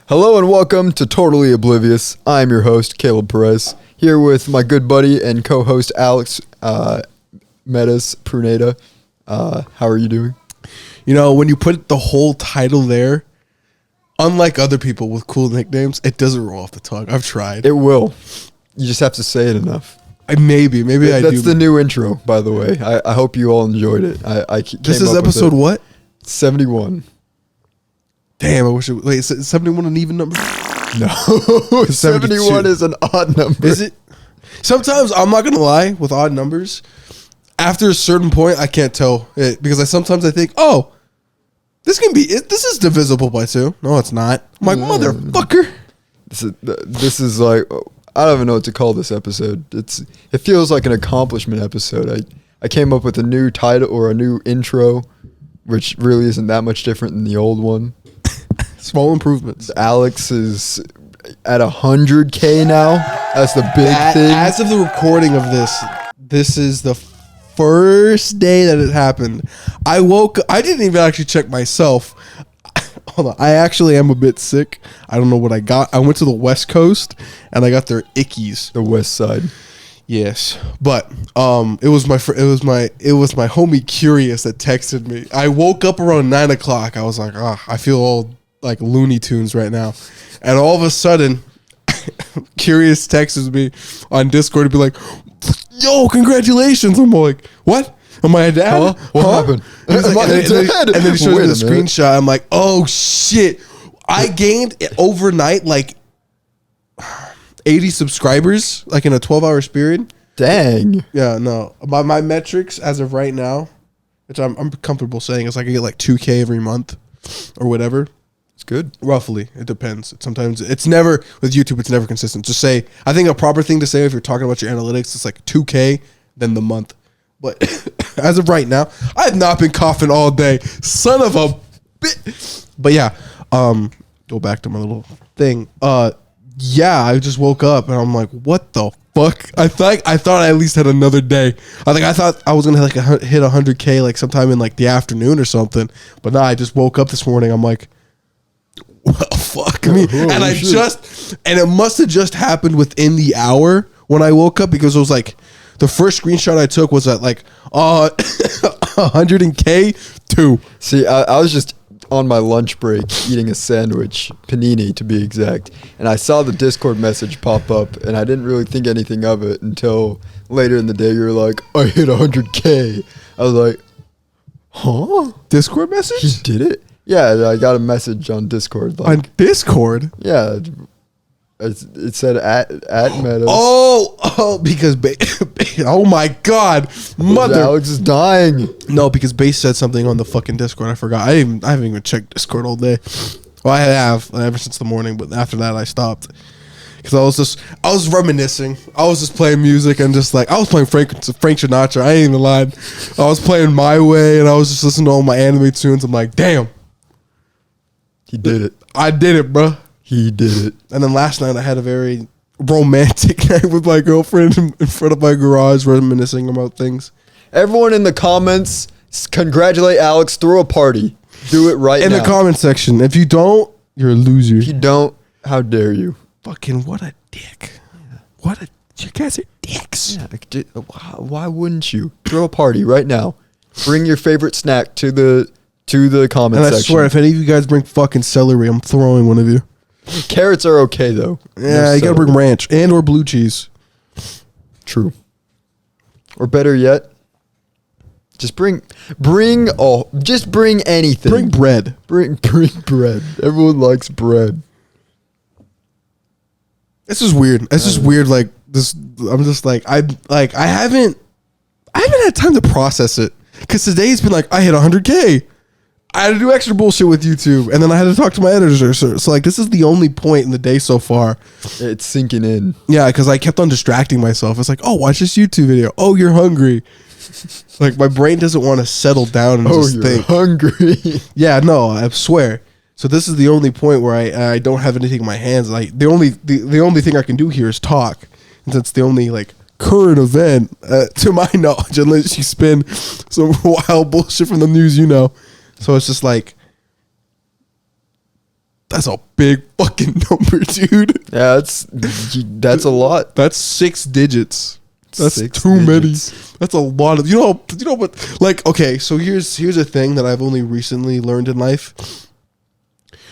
Hello and welcome to Totally Oblivious. I'm your host, Caleb Perez, here with my good buddy and co-host, Alex Metas Pruneda. How are you doing? You know, when you put the whole title there, unlike other people with cool nicknames, it doesn't roll off the tongue. I've tried. It will. You just have to say it enough. Maybe I do. That's the new intro, by the way. I hope you all enjoyed it. This is episode what? 71. Damn, I wish it... Wait, is 71 an even number? No. 71 is an odd number. Is it? Sometimes, I'm not going to lie, with odd numbers, after a certain point, I can't tell it. Because sometimes I think, oh, this is divisible by 2. No, it's not. I'm like, motherfucker. This is like... I don't even know what to call this episode. It feels like an accomplishment episode. I came up with a new title or a new intro, which really isn't that much different than the old one. Small improvements. Alex is at 100K now. That's the big thing. As of the recording of this is the first day that it happened. I didn't even actually check myself. Hold on. I actually am a bit sick. I don't know what I got. I went to the West Coast and I got their ickies. The West Side. Yes, but it was my homie Curious that texted me. I woke up around 9 o'clock. I was like, I feel all like Looney Tunes right now, and all of a sudden, Curious texts me on Discord to be like, "Yo, congratulations!" I'm like, "What? Am I a dad? Huh? What happened?" And then he shows me the screenshot. I'm like, "Oh shit! I gained overnight like 80 subscribers, like in a 12-hour period." Dang. Yeah, no. My metrics as of right now, which I'm comfortable saying, is like I get like 2K every month or whatever. It's good. Roughly. It depends. Sometimes it's never, with YouTube, it's never consistent. Just say, I think a proper thing to say if you're talking about your analytics, it's like 2K, then the month. But as of right now, I have not been coughing all day. Son of a bit. But yeah, go back to my little thing. Yeah, I just woke up and I'm like, what the fuck? I thought I at least had another day. I thought I was gonna hit 100K like sometime in like the afternoon or something. But no, I just woke up this morning. I'm like, well, fuck me. And it must have just happened within the hour when I woke up, because it was like the first screenshot I took was at like 100K 2. See, I was just on my lunch break eating a sandwich, panini to be exact, and I saw the Discord message pop up, and I didn't really think anything of it until later in the day. You were like, I hit 100K. I was like, huh? Discord message? He did it? Yeah, I got a message on Discord. Like, on Discord? Yeah. It said at Metas. Oh, because oh my god, mother, Alex is dying. No, because Base said something on the fucking Discord. I forgot. I haven't even checked Discord all day. Well, I have ever since the morning, but after that I stopped because I was reminiscing. I was just playing music and just like I was playing Frank Sinatra. I ain't even lying. I was playing My Way and I was just listening to all my anime tunes. I'm like, damn, he did it. I did it, bro. He did it. And then last night I had a very romantic night with my girlfriend in front of my garage, reminiscing about things. Everyone in the comments, congratulate Alex. Throw a party. Do it right now. In the comment section. If you don't, you're a loser. If you don't, how dare you? Fucking what a dick. You guys are dicks. Yeah, why wouldn't you? Throw a party right now. Bring your favorite snack to the comment section. And I swear, if any of you guys bring fucking celery, I'm throwing one of you. Carrots are okay though. Yeah, you gotta bring ranch and or blue cheese. True. Or better yet, just bring anything. Bring bread. Bring bread. Everyone likes bread. This is weird. It's just weird. Like this, I'm just like I haven't had time to process it, because today's been like I hit 100K. I had to do extra bullshit with YouTube, and then I had to talk to my editor. So like, this is the only point in the day so far. It's sinking in. Yeah, because I kept on distracting myself. It's like, oh, watch this YouTube video. Oh, you're hungry. Like, my brain doesn't want to settle down and just think. Hungry. Yeah, no, I swear. So this is the only point where I don't have anything in my hands. Like the only thing I can do here is talk, and that's the only like current event to my knowledge, unless you spin some wild bullshit from the news, you know. So it's just like, That's a big fucking number, dude. Yeah, that's a lot. That's 6 digits. That's 6 too digits. many. That's a lot of, you know what, like, okay, so here's a thing that I've only recently learned in life.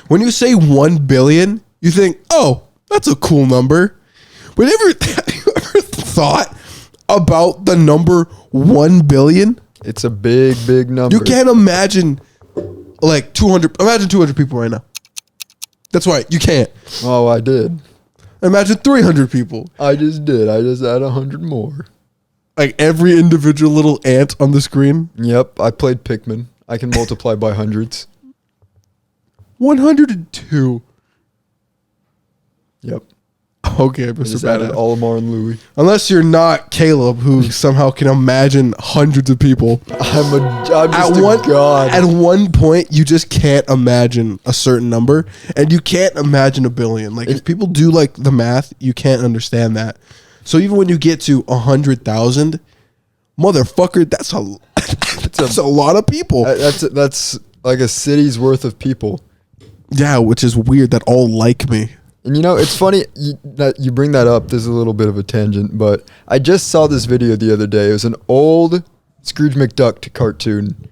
When you say 1 billion, you think, oh, that's a cool number. But have you ever thought about the number 1 billion? It's a big, big number. You can't imagine like 200. Imagine 200 people right now. That's right. You can't. Oh, I did. Imagine 300 people. I just did. I just add 100 more. Like every individual little ant on the screen. Yep. I played Pikmin. I can multiply by hundreds. 102. Yep. Okay, I Mr. just added Badass. Olimar and Louis. Unless you're not Caleb, who somehow can imagine hundreds of people. I'm just a god. At one point, you just can't imagine a certain number, and you can't imagine a billion. Like, if people do like the math, you can't understand that. So even when you get to 100,000, motherfucker, that's a lot of people. That's like a city's worth of people. Yeah, which is weird that all like me. And you know, it's funny that you bring that up. This is a little bit of a tangent, but I just saw this video the other day. It was an old Scrooge McDuck cartoon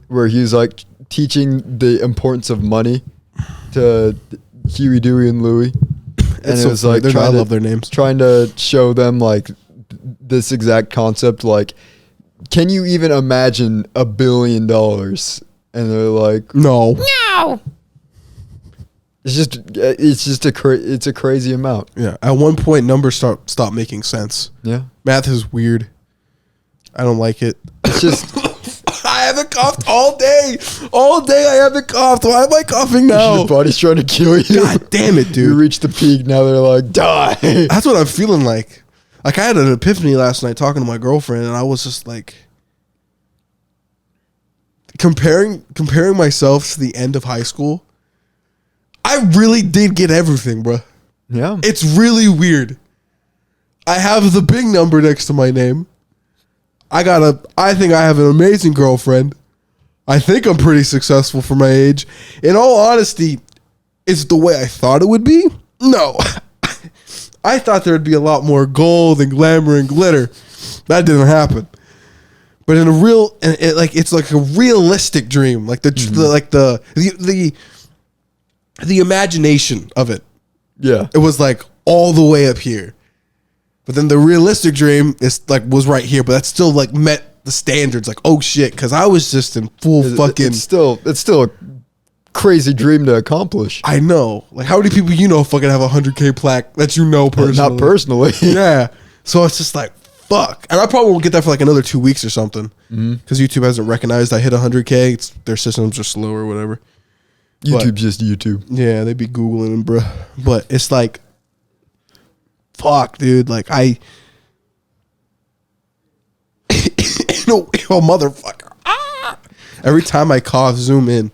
where he's like teaching the importance of money to Huey, Dewey, and Louie. And it was like I love their names. Trying to show them like this exact concept. Like, can you even imagine $1 billion? And they're like, No. It's a crazy amount. Yeah. At one point, numbers stop making sense. Yeah. Math is weird. I don't like it. It's just I haven't coughed all day. All day I haven't coughed. Why am I coughing now? your body's trying to kill you. God damn it, You dude. reached the peak. Now they're like, die. That's what I'm feeling like. Like, I had an epiphany last night talking to my girlfriend, and I was just like comparing myself to the end of high school. I really did get everything, bro. Yeah. It's really weird. I have the big number next to my name. I think I have an amazing girlfriend. I think I'm pretty successful for my age. In all honesty, is the way I thought it would be? No. I thought there'd be a lot more gold and glamour and glitter. That didn't happen. But in a real, it's like a realistic dream, like the imagination of it. Yeah. It was like all the way up here. But then the realistic dream is like was right here, but that still like met the standards. Like, oh shit, because I was just in full fucking. It's still a crazy dream to accomplish. I know. Like, how many people fucking have a 100K plaque that you know personally? Not personally. Yeah. So it's just like fuck, and I probably won't get that for like another 2 weeks or something, because YouTube hasn't recognized I hit 100K. Their systems are slow or whatever. YouTube's just YouTube. Yeah, they be Googling them, bruh. But it's like, fuck, dude. Like, motherfucker. Every time I cough, zoom in.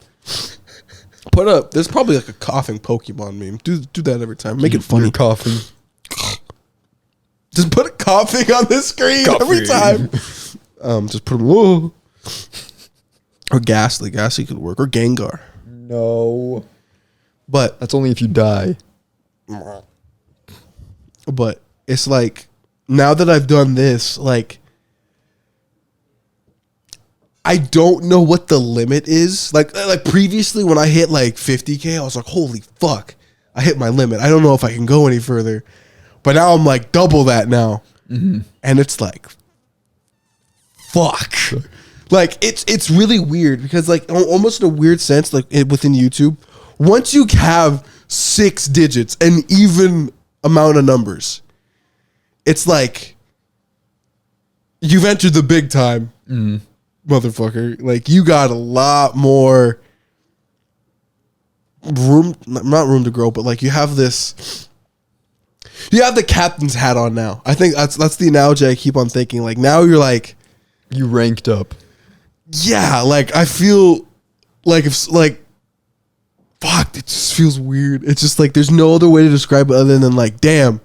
Put up. There's probably like a coughing Pokemon meme. Do that every time. Make it funny. You're coughing. Just put a coughing on the screen every time. Just put whoa. Or Ghastly. Ghastly could work. Or Gengar. No. But That's only if you die. But it's like, now that I've done this, like, I don't know what the limit is. Like previously when I hit like 50K, I was like, holy fuck, I hit my limit. I don't know if I can go any further. But now I'm like double that now. Mm-hmm. And it's like, fuck. Like, it's really weird because, like, almost in a weird sense, like within YouTube, once you have 6 digits, an even amount of numbers, it's like you've entered the big time, motherfucker. Like, you got a lot more room, not room to grow, but like you have this. You have the captain's hat on now. I think that's the analogy I keep on thinking. Like, now you're like, You ranked up. yeah, like I feel like if like, fuck, it just feels weird. It's just like there's no other way to describe it other than like, damn,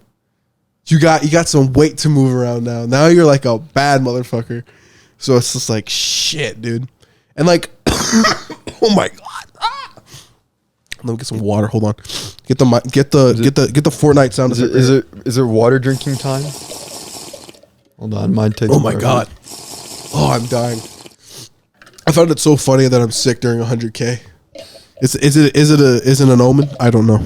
you got some weight to move around now. Now you're like a bad motherfucker. So it's just like, shit, dude. And like, oh my god. Let me get some water. Hold on. Get the Fortnite sound. Is it water drinking time? Hold on, mine takes. Oh my god. Oh, I'm dying. I found it so funny that I'm sick during 100K. Is it an omen? I don't know.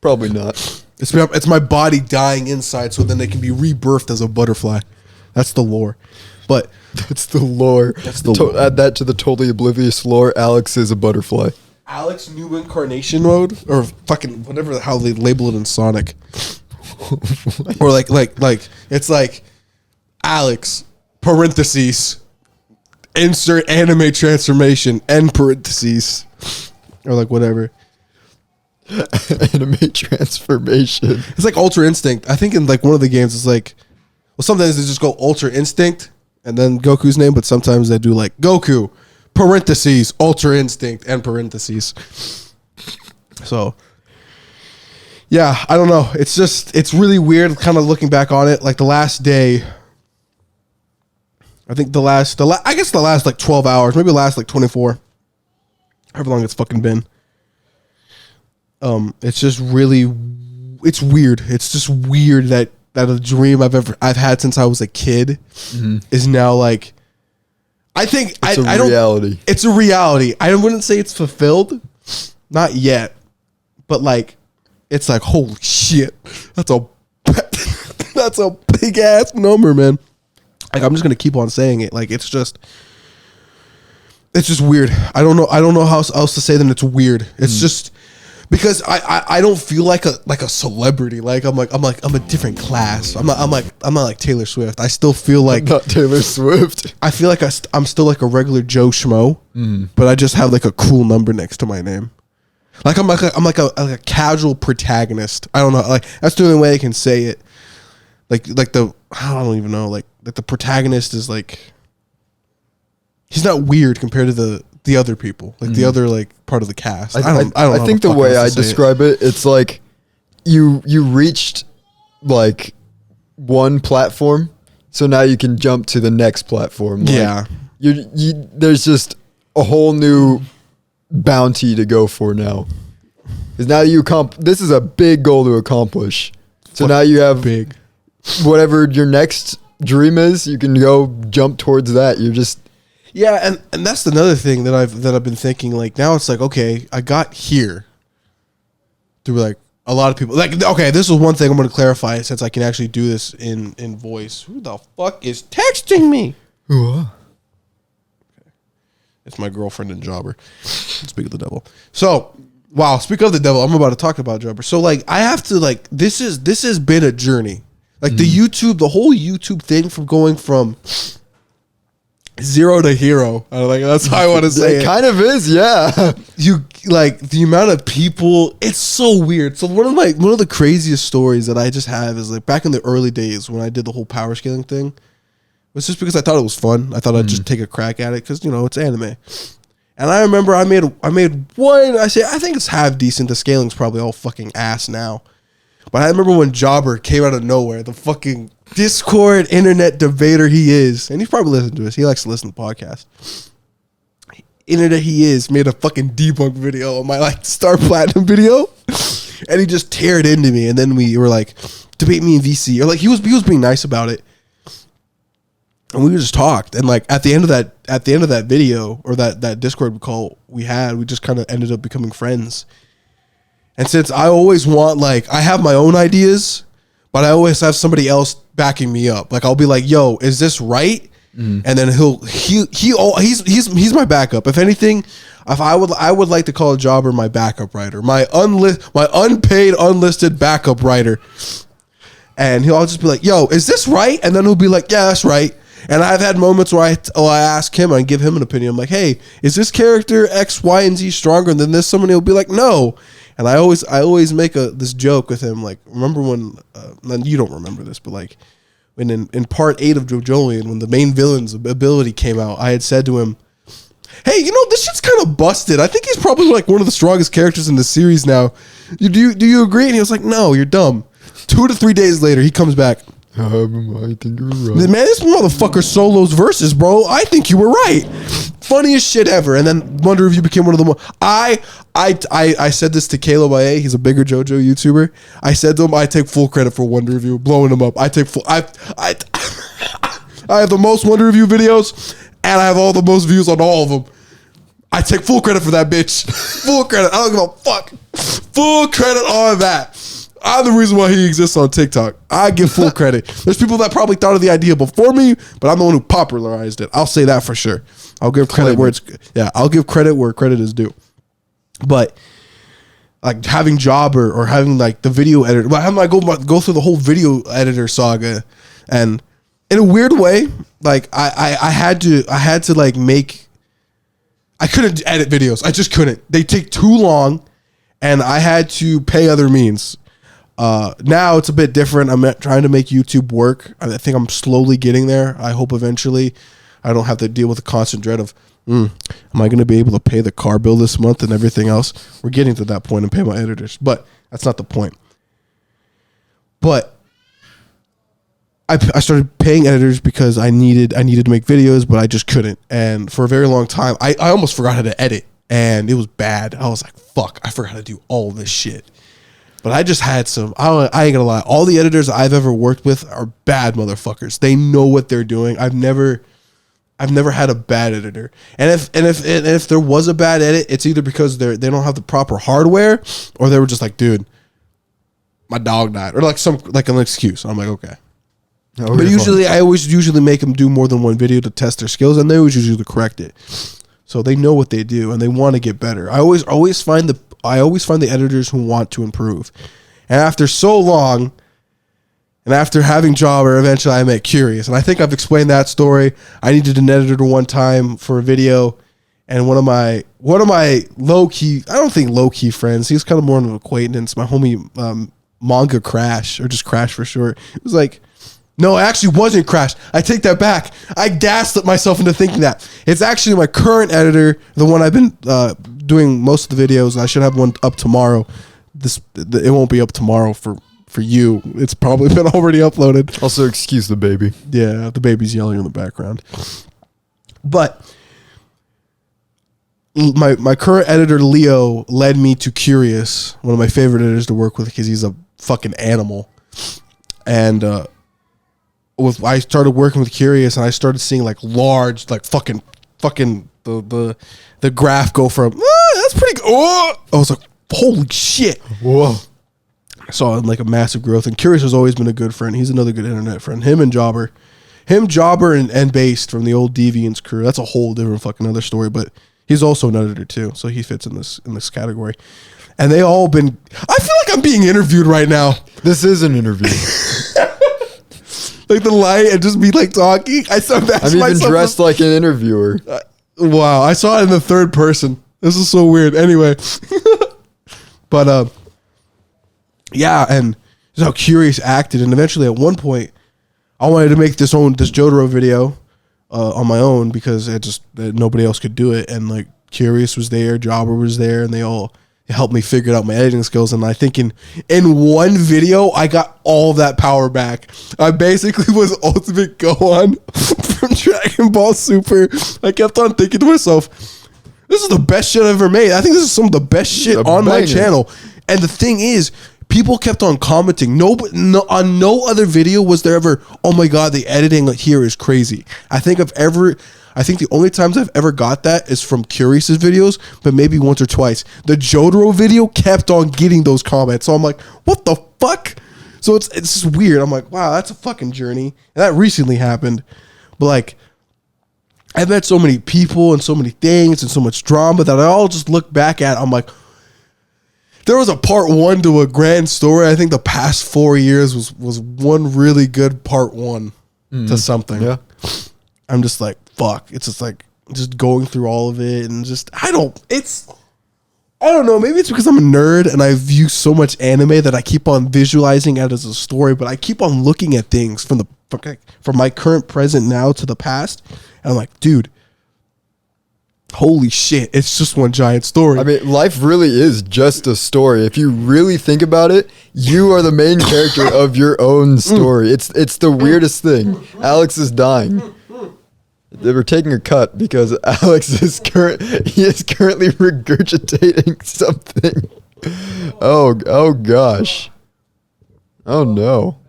Probably not. It's my body dying inside, so then they can be rebirthed as a butterfly. That's the lore. But that's the lore. Lore. Add that to the totally oblivious lore. Alex is a butterfly. Alex new incarnation mode, or fucking whatever the hell they label it in Sonic, or like it's like Alex parentheses insert anime transformation end parentheses, or like whatever. Anime transformation. It's like Ultra Instinct. I think in like one of the games it's like, well, sometimes they just go Ultra Instinct and then Goku's name, but sometimes they do like Goku parentheses Ultra Instinct and parentheses. So yeah, I don't know. It's really weird kind of looking back on it. Like the last day, I think the last like 12 hours, maybe the last like 24, however long it's fucking been. It's just really, it's weird. It's just weird that a dream I've had since I was a kid is now like, I think it's a reality. It's a reality. I wouldn't say it's fulfilled, not yet, but like, it's like holy shit, that's a big ass number, man. Like I'm just gonna keep on saying it. Like it's just weird. I don't know how else to say than it's weird. It's just. Because I don't feel like a celebrity. Like I'm a different class. I'm not like Taylor Swift. I still feel like I'm not Taylor Swift. I feel like I'm still like a regular Joe Schmo, but I just have like a cool number next to my name. Like I'm like a casual protagonist. I don't know. Like that's the only way I can say it. Like I don't even know. Like the protagonist is like, he's not weird compared to the other people, like the other like part of the cast. I think the way I describe it, it's like you reached like one platform, so now you can jump to the next platform. Like, yeah, there's just a whole new bounty to go for now. Because now this is a big goal to accomplish. So now you have big whatever your next dream is. You can go jump towards that. You're just. Yeah, and that's another thing that I've been thinking. Like now it's like, okay, I got here through like a lot of people. Like, okay, this is one thing I'm going to clarify since I can actually do this in voice. Who the fuck is texting me? Okay. It's my girlfriend and Jobber. Speak of the devil. So, wow, speak of the devil. I'm about to talk about Jobber. So like I have to like this has been a journey. Like the whole YouTube thing from going from zero to hero. Like that's how I want to say it. It kind of is, yeah. You like the amount of people. It's so weird. So one of the craziest stories that I just have is like back in the early days when I did the whole power scaling thing. It was just because I thought it was fun. I thought I'd just take a crack at it because it's anime. And I remember I made one. I think it's half decent. The scaling's probably all fucking ass now. But I remember when Jobber came out of nowhere, the fucking Discord internet debater he is, and he's probably listened to this. He likes to listen to podcasts. Internet he is made a fucking debunk video on my like Star Platinum video, and he just teared into me. And then we were like, debate me in VC, or like he was being nice about it, and we just talked. And like at the end of that video or that Discord call we just kind of ended up becoming friends. And since I always want, like, I have my own ideas, but I always have somebody else backing me up. Like, I'll be like, "Yo, is this right?" And then he's my backup. If anything, I would like to call a Jobber my backup writer, my unpaid unlisted backup writer. And I'll just be like, "Yo, is this right?" And then he'll be like, "Yeah, that's right." And I've had moments where I ask him, I give him an opinion. I'm like, "Hey, is this character X, Y, and Z stronger than this?" Somebody will be like, "No." And I always make this joke with him. Like, remember when, and you don't remember this, but like when in part 8 of JoJolion, when the main villain's ability came out, I had said to him, "Hey, this shit's kind of busted. I think he's probably like one of the strongest characters in the series now. Do you agree?" And he was like, "No, you're dumb." 2 to 3 days later, he comes back. I think you're right. Man, this motherfucker solos verses, bro. I think you were right. Funniest shit ever. And then Wonder Review became one of the more. I said this to Caleb IA. He's a bigger JoJo YouTuber. I said to him, I take full credit for Wonder Review, blowing him up. I take full. I have the most Wonder Review videos, and I have all the most views on all of them. I take full credit for that, bitch. Full credit. I don't give a fuck. Full credit on that. I'm the reason why he exists on TikTok. I give full credit. There's people that probably thought of the idea before me, but I'm the one who popularized it. I'll say that for sure. I'll give credit where it's I'll give credit where credit is due. But like having Jobber or having like the video editor, but having I go through the whole video editor saga, and in a weird way, like I had to like make. I couldn't edit videos. I just couldn't. They take too long, and I had to pay other means. Now it's a bit different. I'm trying to make YouTube work. I think I'm slowly getting there. I hope eventually I don't have to deal with the constant dread of, am I going to be able to pay the car bill this month and everything else? We're getting to that point and pay my editors, but that's not the point. But I started paying editors because I needed to make videos, but I just couldn't. And for a very long time, I almost forgot how to edit, and it was bad. I was like, fuck, I forgot how to do all this shit. But I just had some, I ain't gonna lie, all the editors I've ever worked with are bad motherfuckers. They know what they're doing. I've never had a bad editor. And if there was a bad edit, it's either because they don't have the proper hardware, or they were just like, dude, my dog died, or like an excuse. I'm like, okay. But usually I always make them do more than one video to test their skills, and they always usually correct it. So they know what they do and they want to get better. I always find the editors who want to improve. And after so long, and after having Jobber, eventually I met Curious. And I think I've explained that story. I needed an editor one time for a video, and one of my low-key, I don't think low-key friends, he's kind of more of an acquaintance, my homie Manga Crash, or just Crash for short. It was like, no, it actually wasn't Crash. I take that back. I gaslit myself into thinking that. It's actually my current editor, the one I've been doing most of the videos, and I should have one up tomorrow. It won't be up tomorrow for you. It's probably been already uploaded. Also, excuse the baby. Yeah, the baby's yelling in the background. But my current editor, Leo, led me to Curious, one of my favorite editors to work with because he's a fucking animal. And I started working with Curious, and I started seeing like large, like fucking the graph go from that's pretty good. Oh, I was like, holy shit! Whoa! I saw like a massive growth, and Curious has always been a good friend. He's another good internet friend. Him and Jobber, and Based from the old Deviants crew. That's a whole different fucking other story. But he's also an editor too, so he fits in this category. And they all been. I feel like I'm being interviewed right now. This is an interview. Like the light and just be like talking. I'm even dressed like an interviewer. Wow, I saw it in the third person. This is so weird. Anyway, but yeah, and this is how Curious acted. And eventually, at one point, I wanted to make this Jotaro video on my own because nobody else could do it. And like Curious was there, Jobber was there, and they all helped me figure out my editing skills. And I think in one video, I got all that power back. I basically was Ultimate Gohan from Dragon Ball Super. I kept on thinking to myself, this is the best shit I've ever made. I think this is some of the best shit on my channel. And the thing is, people kept on commenting. On no other video was there ever, oh my God, the editing here is crazy. I think the only times I've ever got that is from Curious's videos, but maybe once or twice. The Jotaro video kept on getting those comments. So I'm like, what the fuck? So it's just weird. I'm like, wow, that's a fucking journey. And that recently happened. But like, I've met so many people and so many things and so much drama that I all just look back at. I'm like, there was a part one to a grand story. I think the past 4 years was one really good part one to something. Yeah. I'm just like, fuck. It's just like just going through all of it and just I don't know. Maybe it's because I'm a nerd and I view so much anime that I keep on visualizing it as a story, but I keep on looking at things from my current present now to the past, and I'm like, dude, Holy shit, it's just one giant story. I mean, life really is just a story. If you really think about it, you are the main character of your own story. It's the weirdest thing. Alex is dying. They were taking a cut because Alex is currently regurgitating something. Oh gosh. Oh no.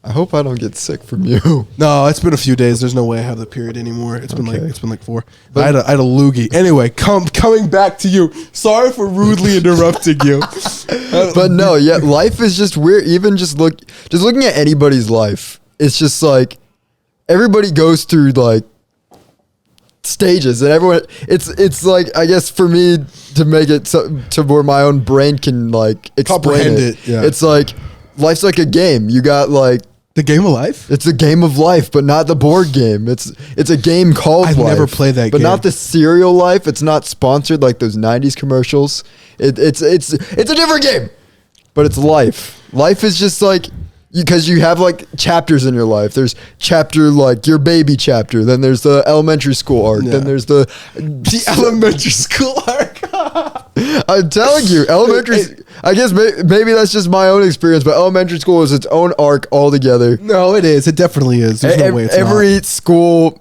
I hope I don't get sick from you. No, it's been a few days. There's no way I have the period anymore. It's been like 4. But I had a loogie. Anyway, coming back to you. Sorry for rudely interrupting you. But no, yeah, life is just weird. Even just looking at anybody's life, it's just like everybody goes through like stages, and everyone. It's like, I guess for me to make it so to where my own brain can like explain it. Yeah. It's like life's like a game. You got like. The game of life? It's a game of life, but not the board game. It's a game called I've life. never played that but game. not the cereal life. It's not sponsored like those 90s commercials. It's a different game, but it's life. Life is just like, because you have like chapters in your life. There's chapter like your baby chapter. Then there's the elementary school arc. Yeah. Then there's the elementary school arc. I'm telling you, I guess maybe that's just my own experience, but elementary school is its own arc altogether. No, it is. It definitely is. There's no way it's every not. school,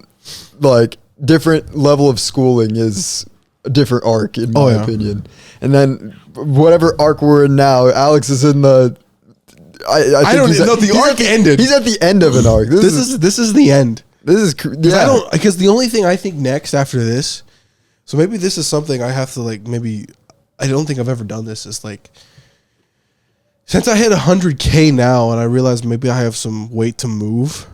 like different level of schooling is a different arc in my opinion. And then whatever arc we're in now, Alex is in the. I don't know. The arc ended. He's at the end of an arc. This is the end. This is yeah. Because the only thing I think next after this, so maybe this is something I have to like maybe. I don't think I've ever done this. Is like, since I hit 100K now, and I realize maybe I have some weight to move.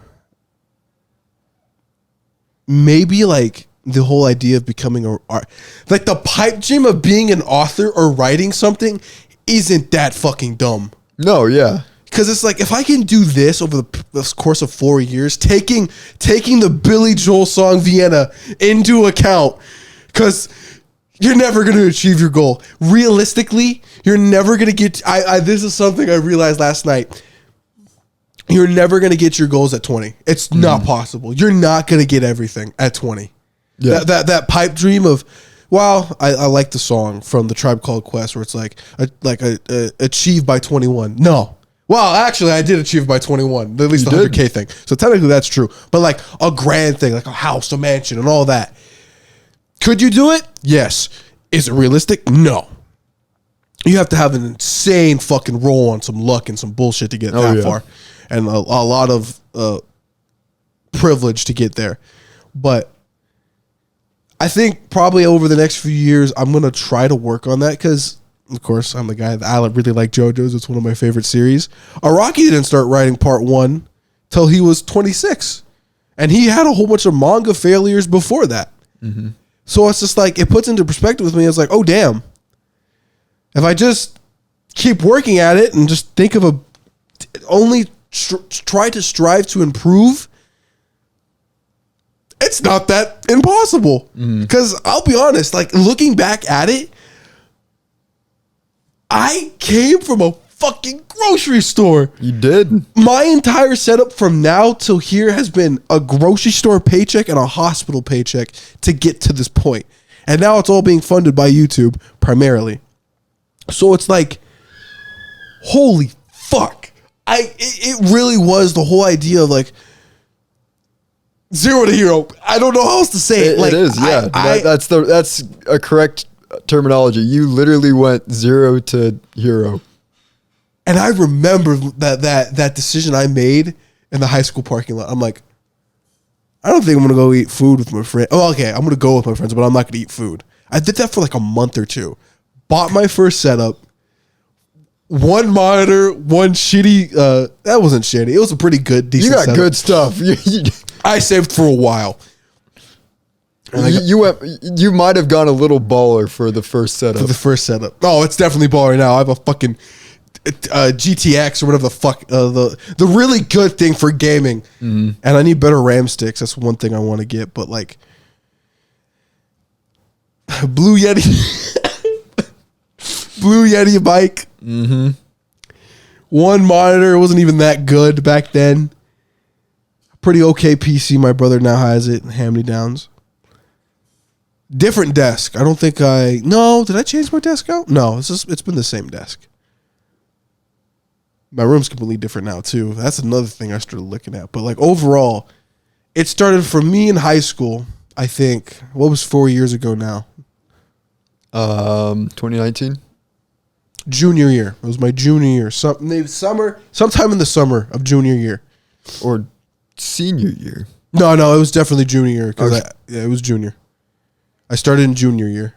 Maybe like the whole idea of becoming like the pipe dream of being an author or writing something isn't that fucking dumb. No, yeah. Because it's like, if I can do this over the course of 4 years, taking the Billy Joel song Vienna into account, because you're never going to achieve your goal. Realistically, you're never going to get... this is something I realized last night. You're never going to get your goals at 20. It's not possible. You're not going to get everything at 20. Yeah. That pipe dream of... Well, I like the song from the Tribe Called Quest where it's like achieve by 21. No. Well, actually, I did achieve by 21. At least the 100K thing. So technically that's true. But like a grand thing, like a house, a mansion, and all that. Could you do it? Yes. Is it realistic? No. You have to have an insane fucking roll on some luck and some bullshit to get that far. And a lot of privilege to get there. But I think probably over the next few years, I'm going to try to work on that because, of course, I'm the guy that I really like JoJo's. It's one of my favorite series. Araki didn't start writing part 1 till he was 26. And he had a whole bunch of manga failures before that. Mm-hmm. So it's just like, it puts into perspective with me. It's like, oh, damn. If I just keep working at it and just think of try to strive to improve, it's not that impossible. Because I'll be honest, like looking back at it, I came from a fucking grocery store. You did. My entire setup from now till here has been a grocery store paycheck and a hospital paycheck to get to this point. And now it's all being funded by YouTube primarily. So it's like, holy fuck. It really was the whole idea of like, 0 to hero. I don't know how else to say it. It is, yeah. That's a correct terminology. You literally went 0 to hero. And I remember that decision I made in the high school parking lot. I'm like, I don't think I'm gonna go eat food with my friend. Oh, okay, I'm gonna go with my friends, but I'm not gonna eat food. I did that for like a month or two. Bought my first setup. One monitor, one shitty. That wasn't shitty. It was a pretty good, decent. You got setup. good stuff. I saved for a while. You might have gone a little baller for the first setup. Oh, it's definitely baller now. I have a fucking GTX or whatever the fuck. The really good thing for gaming. And I need better RAM sticks. That's one thing I want to get. But like, Blue Yeti. Blue Yeti bike. One monitor. It wasn't even that good back then. Pretty okay PC. My brother now has it. Hand-me-downs. Different desk. I don't think no, did I change my desk out? No, it's been the same desk. My room's completely different now too. That's another thing I started looking at. But like overall, it started for me in high school, I think. What was 4 years ago now? 2019? Junior year. It was my junior year. Sometime in the summer of junior year. Or senior year? No, it was definitely junior year. It was junior. I started in junior year.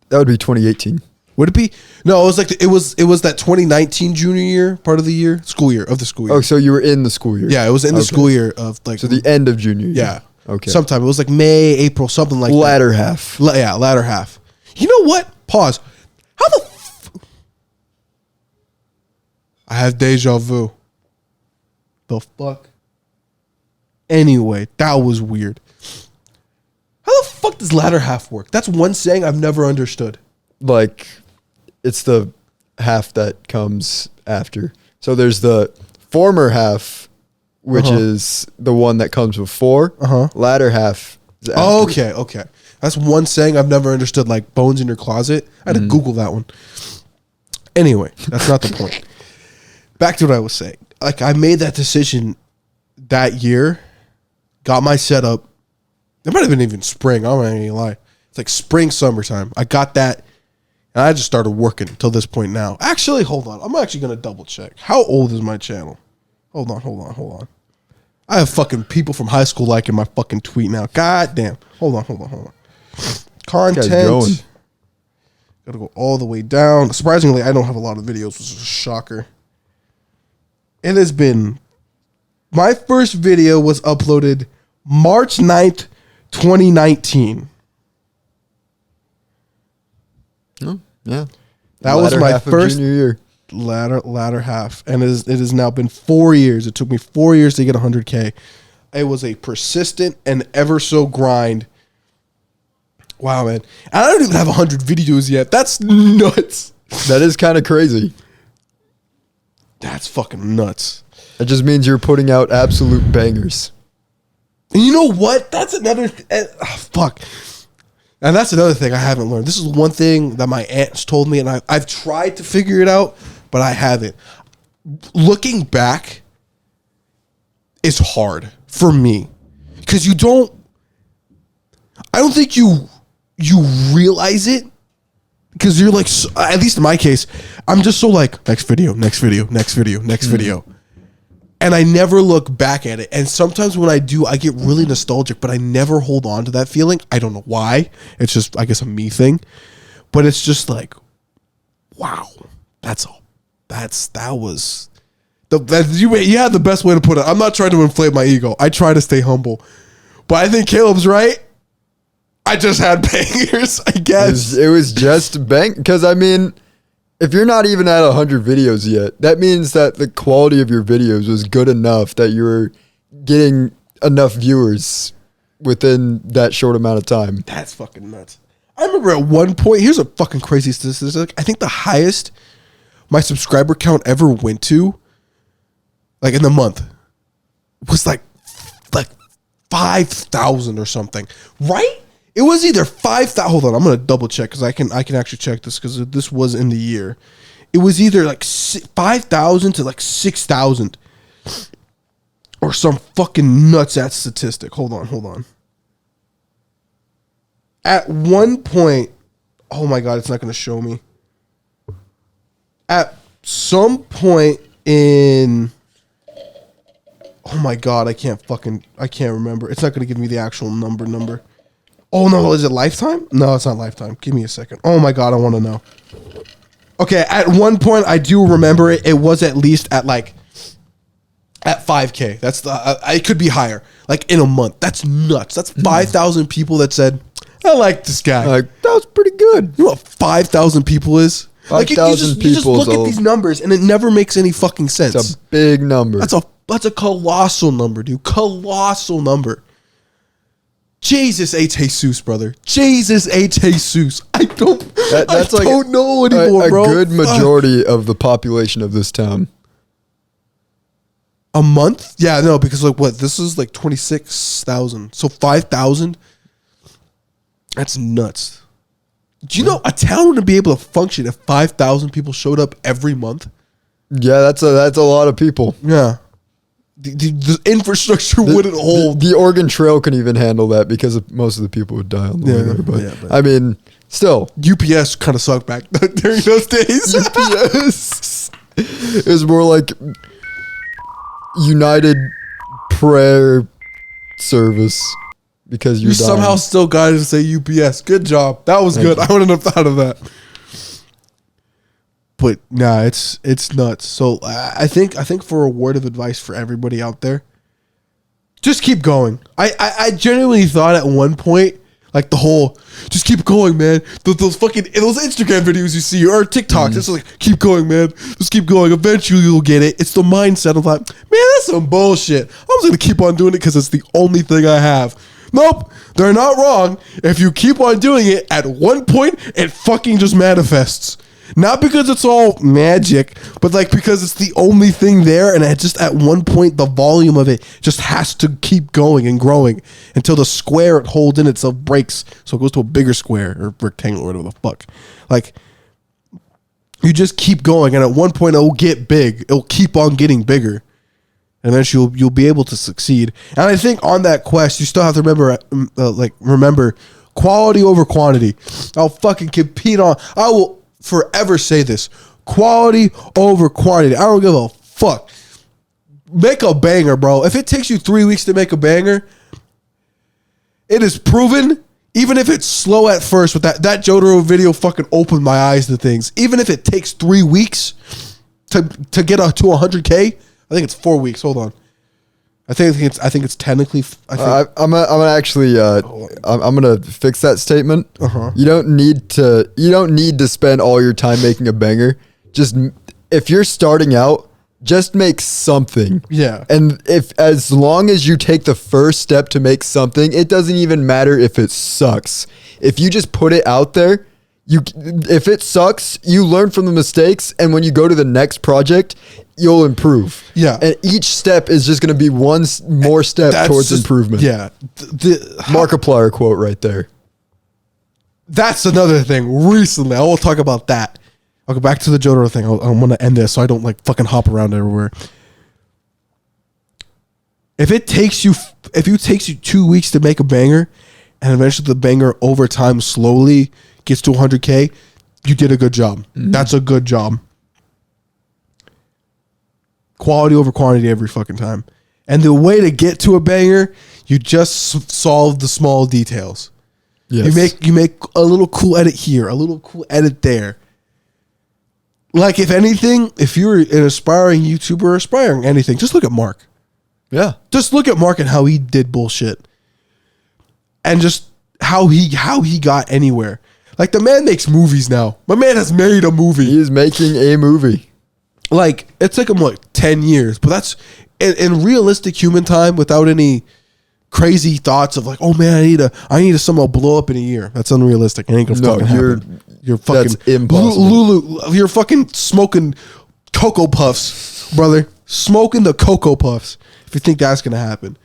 That would be 2018. Would it be? No, it was like it was that 2019 junior year part of the year, school year. Oh, so you were in the school year? Yeah, it was in the school year of like. So the end of junior year. Yeah. Okay. Sometime it was like May, April, something like latter half. Latter half. You know what? Pause. How the? I have deja vu. The fuck. Anyway, that was weird. How the fuck does latter half work? That's one saying I've never understood. Like, it's the half that comes after. So there's the former half, which is the one that comes before. Latter half is after. Oh, okay. That's one saying I've never understood, like bones in your closet. I had to Google that one. Anyway, that's not the point. Back to what I was saying. Like, I made that decision that year, got my setup. It might have been even spring. I'm not even gonna lie. It's like spring, summertime. I got that, and I just started working till this point now. Actually, hold on. I'm actually going to double check. How old is my channel? Hold on. I have fucking people from high school liking my fucking tweet now. God damn. Hold on. Content. Gotta go all the way down. Surprisingly, I don't have a lot of videos, which is a shocker. It has been... My first video was uploaded March 9th, 2019. Oh, yeah. That was my first junior year. Latter half. And it has now been 4 years. It took me 4 years to get 100K. It was a persistent and ever so grind. Wow, man. And I don't even have 100 videos yet. That's nuts. That is kind of crazy. That's fucking nuts. It just means you're putting out absolute bangers. And you know what? That's another... fuck. And that's another thing I haven't learned. This is one thing that my aunts told me, and I've tried to figure it out, but I haven't. Looking back is hard for me. Because I don't think you realize it. Because you're like, at least in my case, I'm just so like, next video. And I never look back at it. And sometimes when I do, I get really nostalgic, but I never hold on to that feeling. I don't know why. It's just, I guess, a me thing. But it's just like, wow, you had the best way to put it. I'm not trying to inflate my ego. I try to stay humble. But I think Caleb's right. I just had bangers, I guess. It was just bang. Because, I mean... If you're not even at 100 videos yet, that means that the quality of your videos was good enough that you were getting enough viewers within that short amount of time. That's fucking nuts. I remember at one point, here's a fucking crazy statistic. I think the highest my subscriber count ever went to, like in the month, was like 5,000 or something. Right? It was either 5,000. Hold on, I'm gonna double check because I can actually check this because this was in the year. It was either like 5,000 to like 6,000 or some fucking nuts ass statistic. Hold on. At one point, oh my god, it's not gonna show me. At some point in, oh my god, I can't remember. It's not gonna give me the actual number. Oh, no, is it Lifetime? No, it's not Lifetime. Give me a second. Oh, my God, I want to know. Okay, at one point, I do remember it. It was at least at 5K. That's it could be higher. Like, in a month. That's nuts. That's 5,000 people that said, I like this guy. Like, that was pretty good. You know what 5,000 people is? 5,000 people. You just look at these numbers, and it never makes any fucking sense. It's a big number. That's a colossal number, dude. Colossal number. Jesus H. Jesus, brother. Jesus H. Jesus. I don't know anymore, bro. A good majority of the population of this town. A month? Yeah, no, because like what? This is like 26,000. So 5,000. That's nuts. Do you know a town wouldn't be able to function if 5,000 people showed up every month? Yeah, that's a lot of people. Yeah. The infrastructure wouldn't hold. The Oregon Trail couldn't even handle that because most of the people would die on the way there. But I mean, still. UPS kind of sucked back during those days. UPS. It was more like United Prayer Service because you somehow still got to say UPS. Good job. That was good. I wouldn't have thought of that. But nah, it's nuts. So I think for a word of advice for everybody out there, just keep going. I genuinely thought at one point, like the whole, just keep going, man. Those Instagram videos you see or TikToks, it's like, keep going, man. Just keep going. Eventually you'll get it. It's the mindset of like, man, that's some bullshit. I'm just gonna keep on doing it because it's the only thing I have. Nope, they're not wrong. If you keep on doing it, at one point it fucking just manifests. Not because it's all magic, but like because it's the only thing there, and it just at one point the volume of it just has to keep going and growing until the square it holds in itself breaks, so it goes to a bigger square or rectangle or whatever the fuck. Like you just keep going, and at one point it'll get big. It'll keep on getting bigger, and eventually you'll be able to succeed. And I think on that quest, you still have to remember quality over quantity. I'll fucking compete on. I will forever say this: quality over quantity. I don't give a fuck. Make a banger, bro. If it takes you 3 weeks to make a banger, it is proven. Even if it's slow at first, with that Jotaro video fucking opened my eyes to things. Even if it takes 3 weeks to get to 100K, I think it's 4 weeks. Hold on. I think it's technically. I'm gonna fix that statement. You don't need to spend all your time making a banger. Just if you're starting out, just make something. Yeah. And as long as you take the first step to make something, it doesn't even matter if it sucks. If you just put it out there, if it sucks, you learn from the mistakes, and when you go to the next project, you'll improve. Yeah. And each step is just going to be one more step towards improvement. Yeah. Markiplier quote right there. That's another thing. Recently, I will talk about that. I'll go back to the Jotaro thing. I'm going to end this so I don't like fucking hop around everywhere. If it takes you 2 weeks to make a banger, and eventually the banger over time slowly gets to 100K, you did a good job. Mm-hmm. That's a good job. Quality over quantity every fucking time. And the way to get to a banger, you just solve the small details. Yes. You make a little cool edit here, a little cool edit there. Like, if anything, if you're an aspiring YouTuber or aspiring anything, just look at Mark. Yeah. Just look at Mark and how he did bullshit. And just how he got anywhere. Like, the man makes movies now. My man has made a movie. He is making a movie. Like, it took him, 10 years. But that's in realistic human time without any crazy thoughts of like, oh man, I need to somehow blow up in a year. That's unrealistic. It ain't gonna fucking happen. You're fucking that's impossible. Lulu, you're fucking smoking Cocoa Puffs, brother. Smoking the Cocoa Puffs. If you think that's gonna happen,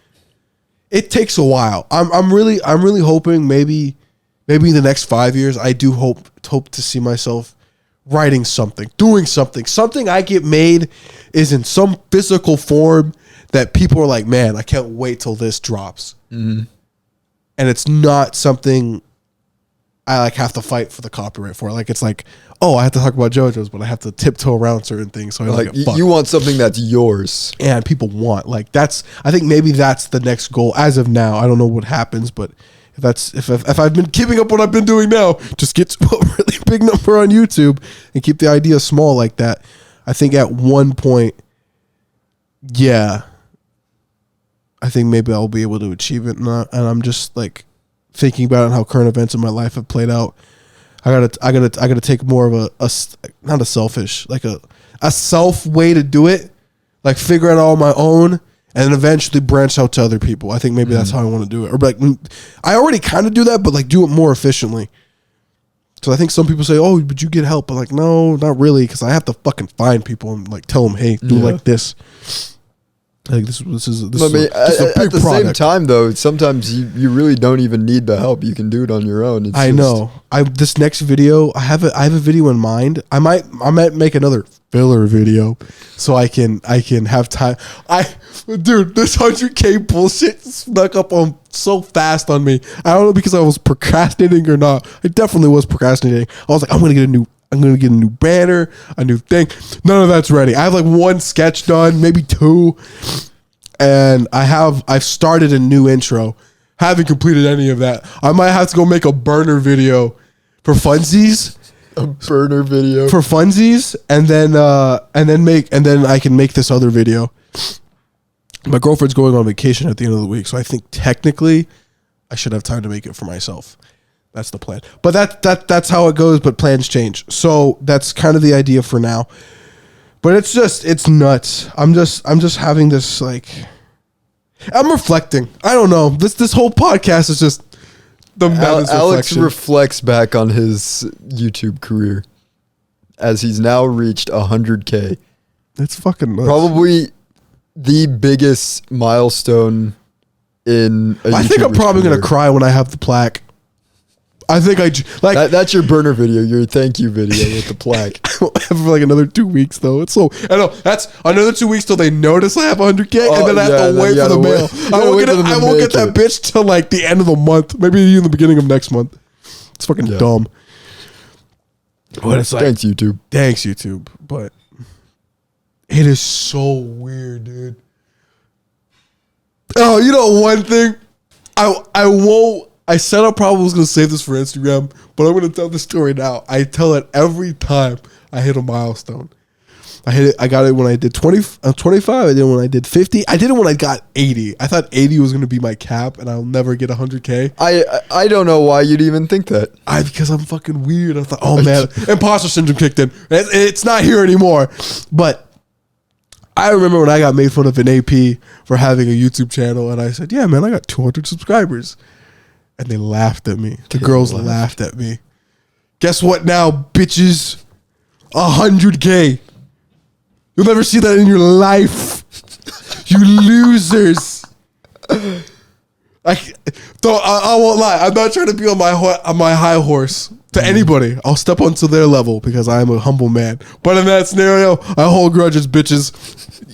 it takes a while. I'm really hoping maybe in the next 5 years, I do hope to see myself writing something, doing something I get made is in some physical form that people are like, man, I can't wait till this drops. Mm-hmm. And it's not something I have to fight for the copyright for. Like, it's like, oh, I have to talk about JoJo's, but I have to tiptoe around certain things. So I you want something that's yours, and people want I think maybe that's the next goal. As of now, I don't know what happens, but if I've been keeping up what I've been doing now, just get to a really big number on YouTube and keep the idea small like that. I think at one point, yeah, I think maybe I'll be able to achieve it. And I'm just thinking about it and how current events in my life have played out. I gotta take more of a not a selfish, a self way to do it, figure it out on my own, and then eventually branch out to other people. I think maybe that's how I want to do it. Or I already kind of do that, but do it more efficiently. So I think some people say, oh, but you get help. But no, not really, because I have to fucking find people and tell them, hey, do like this. I think this is I mean, at the same time, though, sometimes you really don't even need the help. You can do it on your own. I know. This next video, I have a video in mind. I might make another filler video so I can have time. Dude, this 100K bullshit snuck up on so fast on me. I don't know because I was procrastinating or not. I definitely was procrastinating. I was like, I'm gonna get a new banner, a new thing. None of that's ready. I have like one sketch done, maybe two, and I've started a new intro. Haven't completed any of that. I might have to go make a burner video for funsies. A burner video for funsies, and then I can make this other video. My girlfriend's going on vacation at the end of the week, so I think technically I should have time to make it for myself. That's the plan. But that's how it goes, but plans change. So that's kind of the idea for now. But it's nuts. I'm just having this, like, I'm reflecting. I don't know. This whole podcast is just the Alex reflects back on his YouTube career as he's now reached 100K. It's fucking nuts. Probably the biggest milestone in a I think I'm probably going to cry when I have the plaque. I think that's your burner video, your thank you video with the plaque. I won't have for like another 2 weeks though. I know that's another 2 weeks till they notice I have 100K, and then I have to wait for the mail. I won't get that bitch till like the end of the month, maybe even the beginning of next month. It's fucking dumb. But it's like, thanks YouTube, but it is so weird, dude. Oh, you know one thing, I said I probably was going to save this for Instagram, but I'm going to tell the story now. I tell it every time I hit a milestone. I got it when I did 25. I did it when I did 50. I did it when I got 80. I thought 80 was going to be my cap, and I'll never get 100K. I don't know why you'd even think that. Because I'm fucking weird. I thought, oh man, imposter syndrome kicked in. It's not here anymore. But I remember when I got made fun of in AP for having a YouTube channel, and I said, yeah, man, I got 200 subscribers. And they laughed at me. The girls laughed at me. Guess what now, bitches? 100K. You'll never see that in your life. You losers. I won't lie. I'm not trying to be on my high horse to anybody. I'll step onto their level because I am a humble man. But in that scenario, I hold grudges, bitches.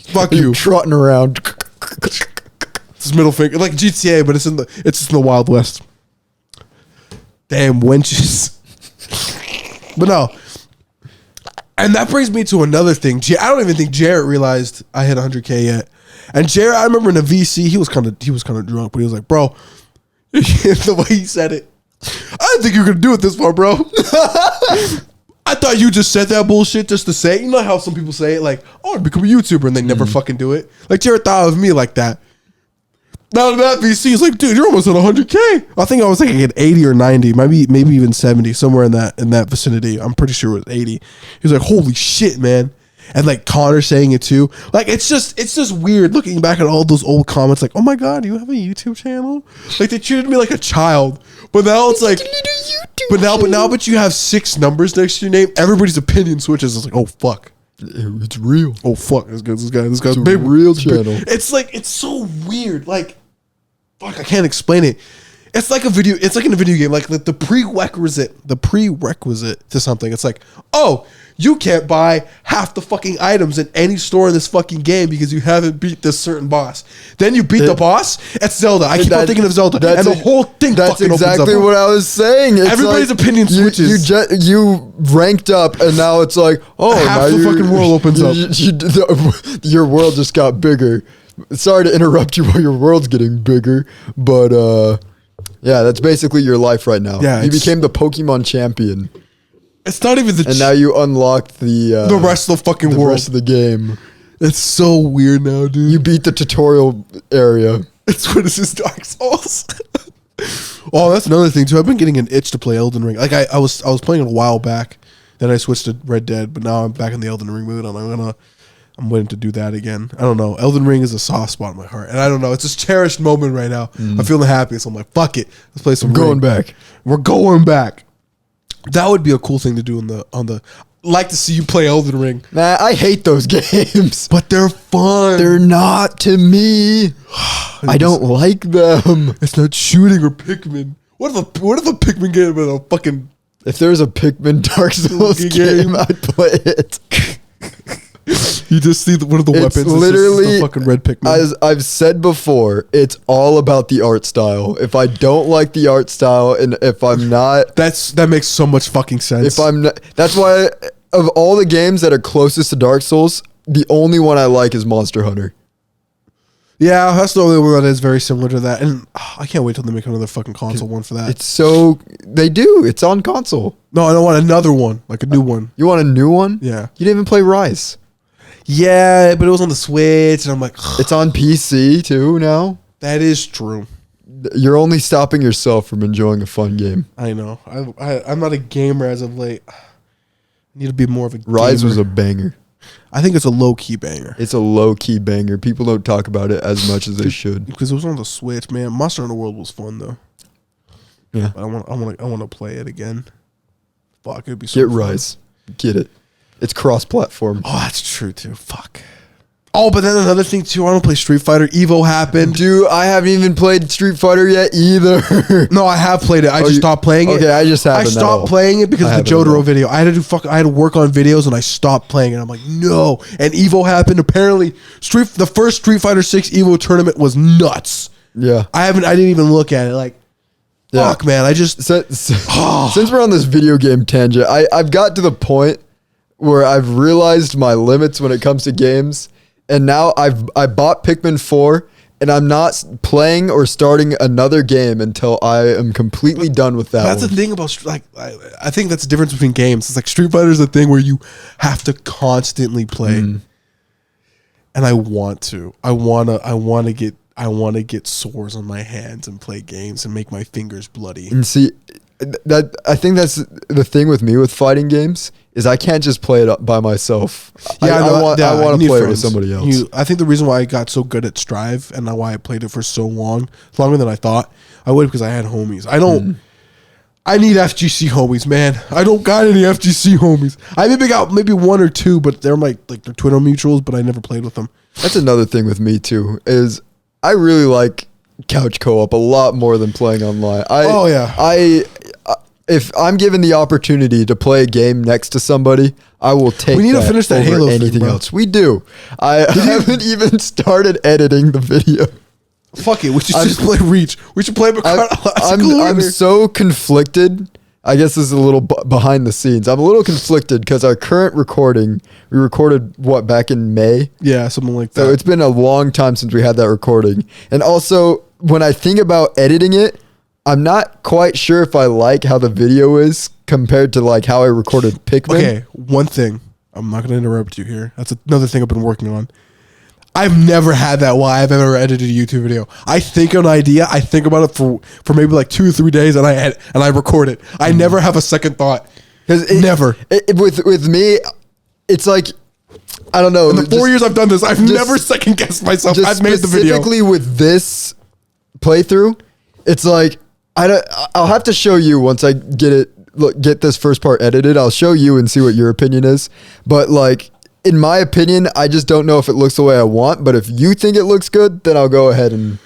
Fuck you. Trotting around. It's middle finger, like GTA, but it's in the Wild West. Damn wenches. But no. And that brings me to another thing. I don't even think Jarrett realized I hit 100K yet. And Jarrett, I remember in the VC, he was kind of drunk, but he was like, bro, the way he said it, I didn't think you were gonna do it this far, bro. I thought you just said that bullshit just to say it. You know how some people say it, like, oh, I'd become a YouTuber, and they never fucking do it. Like Jarrett thought of me like that. Now that VC, he's like, dude, you're almost at 100K. I think I was like at 80 or 90, maybe even 70, somewhere in that vicinity. I'm pretty sure it was 80. He was like, holy shit, man. And like Connor saying it too. Like it's just weird looking back at all those old comments. Like, oh my god, you have a YouTube channel? Like they treated me like a child. But now it's like, but you have 6 numbers next to your name. Everybody's opinion switches. It's like, oh fuck. It's real. Oh fuck, this guy's big real channel. It's like, it's so weird. Like, fuck, I can't explain it. It's like a video. It's like in a video game. Like the prerequisite to something. It's like, oh, you can't buy half the fucking items in any store in this fucking game because you haven't beat this certain boss. Then you beat the boss. It's Zelda. I keep on thinking of Zelda, and the whole thing. That's fucking exactly what I was saying. It's everybody's like opinion switches. You ranked up, and now it's like, oh, half now the fucking world opens up. Your world just got bigger. Sorry to interrupt you while your world's getting bigger, but yeah, that's basically your life right now. Yeah, you became the Pokemon champion. It's not even and now you unlocked the rest of the fucking world. The rest of the game. It's so weird now, dude. You beat the tutorial area. It's what is this, Dark Souls? Oh, that's another thing too. I've been getting an itch to play Elden Ring. Like I was playing it a while back. Then I switched to Red Dead, but now I'm back in the Elden Ring mood, and I'm waiting to do that again. I don't know. Elden Ring is a soft spot in my heart, and I don't know. It's this cherished moment right now. I'm feeling happy, so I'm like, fuck it. Let's play some. We're going back. We're going back. That would be a cool thing to do on the. like to see you play Elden Ring. Man, I hate those games. But they're fun. They're not to me. I don't like them. It's not shooting or Pikmin. What if a Pikmin game with a fucking... If there's a Pikmin Dark Souls game, I'd play it. You just see one of the weapons. It's literally the fucking red Pikmin. As I've said before, it's all about the art style. If I don't like the art style, and if I'm not, that makes so much fucking sense. if I'm not, that's why of all the games that are closest to Dark Souls, the only one I like is Monster Hunter. Yeah, that's the only one that is very similar to that, and I can't wait till they make another fucking console one for that. They do. It's on console. No, I don't want another one, like a new one. You want a new one? Yeah. You didn't even play Rise. Yeah, but it was on the Switch, and I'm like, It's on PC too now. that is true. You're only stopping yourself from enjoying a fun game. I know. I'm not a gamer as of late. I need to be more of a Rise gamer. was a banger. I think it's a low-key banger. It's a low-key banger. People don't talk about it as much as they should. Because it was on the Switch, man. Monster Hunter World was fun, though. Yeah. But I want to play it again. Fuck, it'd be so Get fun. Rise. Get it. It's cross-platform. Oh, that's true, too. Fuck. Oh, but then another thing, too. I want to play Street Fighter. Evo happened. Dude, I haven't even played Street Fighter yet either. No, I have played it. I just stopped playing it. Okay, I just haven't. I stopped playing it because I of the haven't at Jotaro all. video. I had to work on videos and I stopped playing it. I'm like, no. And Evo happened. Apparently, the first Street Fighter 6 Evo tournament was nuts. Yeah. I didn't even look at it. Like, Yeah. fuck, man. I just Since we're on this video game tangent, I've got to the point where I've realized my limits when it comes to games, and now I bought Pikmin 4, and I'm not playing or starting another game until I am completely done with that. That's one. the thing about I think that's the difference between games. It's like Street Fighter is a thing where you have to constantly play, and I want to. I want to get sores on my hands and play games and make my fingers bloody. And see, that I think that's the thing with me with fighting games is I can't just play it up by myself. Yeah, I want you to need play it with friends. somebody else. I think the reason why I got so good at Strive and why I played it for so long, longer than I thought I would, because I had homies. I don't. I need FGC homies, man. I don't got any FGC homies. I maybe got one or two, but they're they're Twitter mutuals, but I never played with them. That's another thing with me too, is I really like couch co-op a lot more than playing online. If I'm given the opportunity to play a game next to somebody, I will take. We need to finish that over Halo thing, anything bro. else. We do. I haven't even started editing the video. Fuck it, we should just play Reach. We should play I'm so conflicted. I guess this is a little behind the scenes. I'm a little conflicted because our current recording, we recorded back in May? Yeah, something like that. So it's been a long time since we had that recording. And also, when I think about editing it, I'm not quite sure if I like how the video is compared to like how I recorded Pikmin. Okay, one thing. I'm not going to interrupt you here. That's another thing I've been working on. I've never had that while I've ever edited a YouTube video. I think of an idea, I think about it for maybe like 2 or 3 days, and I record it. I never have a second thought. Never. With me, it's like, I don't know. In the 4 years I've done this, I've never second guessed myself. I've made the video. Specifically with this playthrough, it's like I'll have to show you once I get this first part edited. I'll show you and see what your opinion is. But like, in my opinion, I just don't know if it looks the way I want. But if you think it looks good, then I'll go ahead and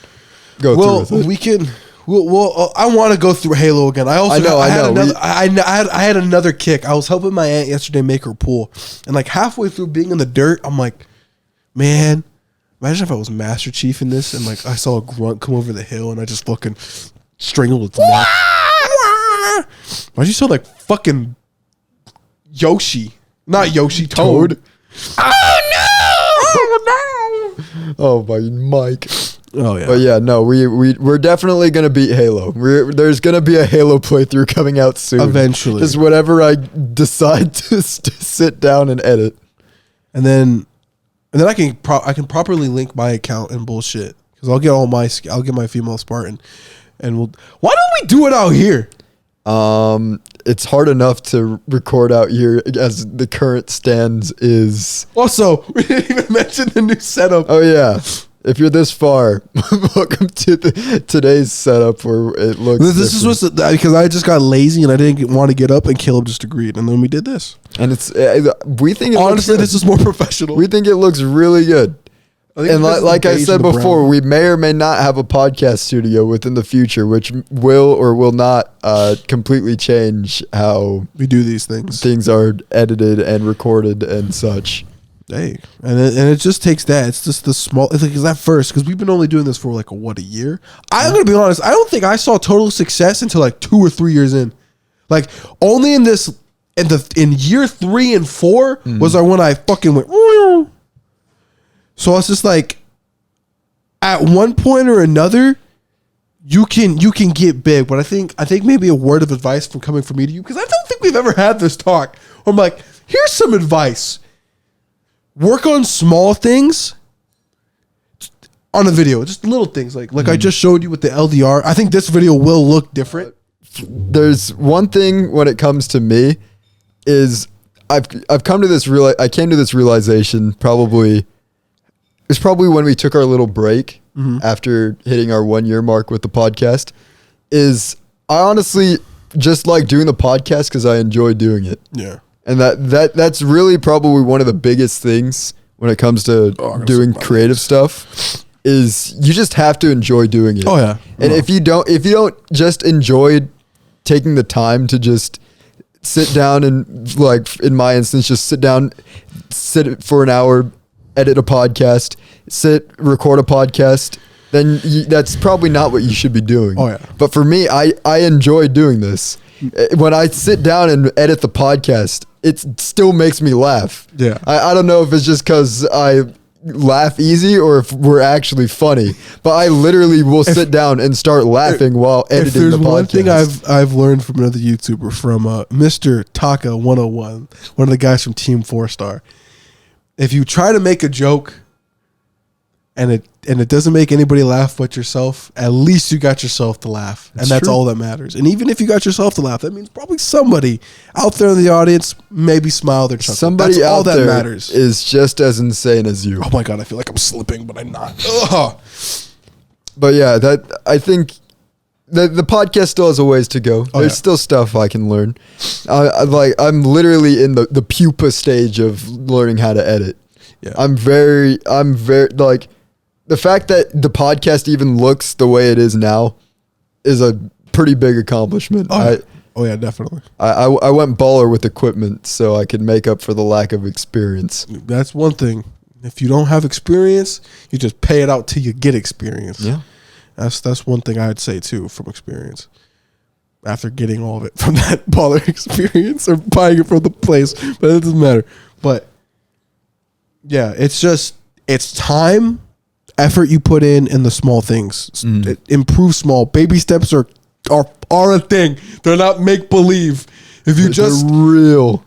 go through with it. We can. Well, I want to go through Halo again. I know. I had another kick. I was helping my aunt yesterday make her pool, and like halfway through being in the dirt, I'm like, man, imagine if I was Master Chief in this, and like I saw a grunt come over the hill, and I just fucking strangled its neck. Why'd you sound like fucking Yoshi? Not Yoshi, Toad. Oh no! Oh my mic. Oh yeah. But yeah, no, we're definitely gonna beat Halo. There's gonna be a Halo playthrough coming out soon. Eventually. Just whatever I decide to sit down and edit. And then I can properly link my account and bullshit, because I'll get my female Spartan, and why don't we do it out here? It's hard enough to record out here as the current stands is. Also, we didn't even mention the new setup. Oh yeah, if you're this far, welcome to today's setup where it looks. This is what's because I just got lazy and I didn't want to get up, and Caleb just agreed, and then we did this. And it's we think it honestly this is more professional. We think it looks really good. And like I said before, we may or may not have a podcast studio within the future, which will or will not completely change how we do these things. Things are edited and recorded and such. Hey, and it just takes that. It's just the small. It's like at first, because we've been only doing this for like a year. I'm gonna be honest. I don't think I saw total success until like 2 or 3 years in. Like only in year 3 and 4 was when I fucking went. So it's just like, at one point or another, you can get big. But I think maybe a word of advice coming from me to you, because I don't think we've ever had this talk. I'm like, here's some advice. Work on small things on a video, just little things like I just showed you with the LDR. I think this video will look different. There's one thing when it comes to me is I've come to this I came to this realization it's probably when we took our little break after hitting our 1 year mark with the podcast. Is I honestly just like doing the podcast because I enjoy doing it. Yeah. And that's really probably one of the biggest things when it comes to doing creative stuff is you just have to enjoy doing it. Oh yeah. And if you don't just enjoy taking the time to just sit down and, like in my instance, just sit for an hour, edit a podcast, record a podcast, then that's probably not what you should be doing. Oh yeah. But for me, I enjoy doing this. When I sit down and edit the podcast, it still makes me laugh. Yeah. I don't know if it's just because I laugh easy or if we're actually funny, but I literally will sit down and start laughing while editing the podcast. One thing I've learned from another YouTuber, from Mr. Taka 101, one of the guys from Team 4-Star. If you try to make a joke and it doesn't make anybody laugh but yourself, at least you got yourself to laugh. And that's all that matters. And even if you got yourself to laugh, that means probably somebody out there in the audience maybe smiled or chuckled. Somebody out there matters. Is just as insane as you. Oh my God, I feel like I'm slipping, but I'm not. Ugh. But yeah, I think the podcast still has a ways to go. There's still stuff I can learn. I'm literally in the pupa stage of learning how to edit. Yeah. I'm very like, the fact that the podcast even looks the way it is now is a pretty big accomplishment. Oh yeah, definitely. I went baller with equipment so I could make up for the lack of experience. That's one thing. If you don't have experience, you just pay it out till you get experience. Yeah. That's one thing I'd say too from experience. After getting all of it from that baller experience or buying it from the place, but it doesn't matter. But yeah, it's time, effort you put in the small things. Improve small. Baby steps are a thing. They're not make believe. If you just real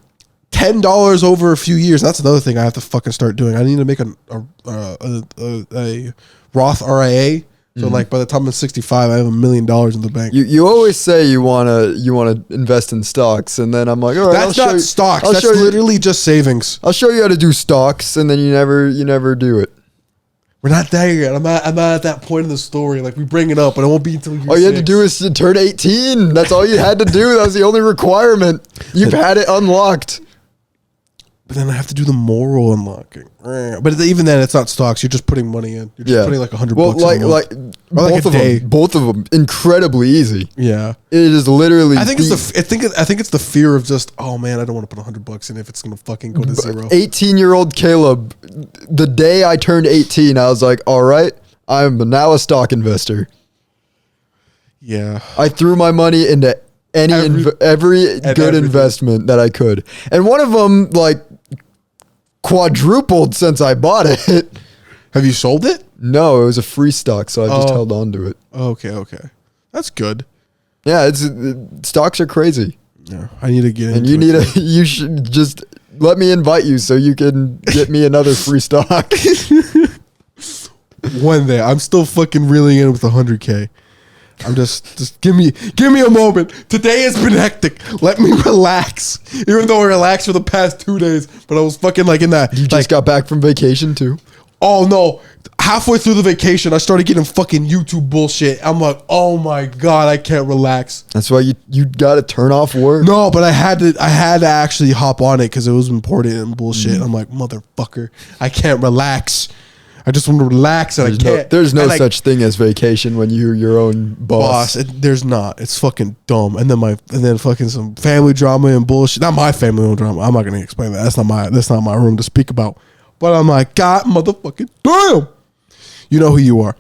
$10 over a few years, that's another thing I have to fucking start doing. I need to make a Roth RIA. So like by the time I'm 65, I have $1 million in the bank. You always say you wanna invest in stocks, and then I'm like, all right, that's not stocks. That's literally just savings. I'll show you how to do stocks, and then you never do it. We're not there yet. I'm not at that point in the story. Like, we bring it up, but it won't be until you're all you had to do is to turn 18. That's all you had to do. That was the only requirement. You've had it unlocked. But then I have to do the moral unlocking. But even then, it's not stocks. You're just putting money in. You're just putting like $100 bucks in both of them, incredibly easy. Yeah, it is literally. I think it's the fear of just, oh man, I don't want to put $100 in if it's gonna fucking go to zero. 18-year-old Caleb, the day I turned 18, I was like, all right, I'm now a stock investor. Yeah, I threw my money into every good investment that I could, and one of them like quadrupled since I bought it. Have you sold it? No, it was a free stock, so I just held on to it. Okay, that's good. Yeah, stocks are crazy. Yeah, I need to get and into it. You should just let me invite you so you can get me another free stock. One day, I'm still fucking reeling in with 100K. I'm just give me a moment. Today has been hectic. Let me relax. Even though I relaxed for the past 2 days, but I was fucking like in that. You just got back from vacation too? Oh no. Halfway through the vacation, I started getting fucking YouTube bullshit. I'm like, oh my God, I can't relax. That's why you got to turn off work. No, but I had to actually hop on it because it was important and bullshit. I'm like, motherfucker, I can't relax. I just want to relax and I can't. There's no such thing as vacation when you're your own boss. There's not. It's fucking dumb. And then fucking some family drama and bullshit. Not my family drama. I'm not gonna explain that. That's not my room to speak about. But I'm like, God motherfucking damn. You know who you are.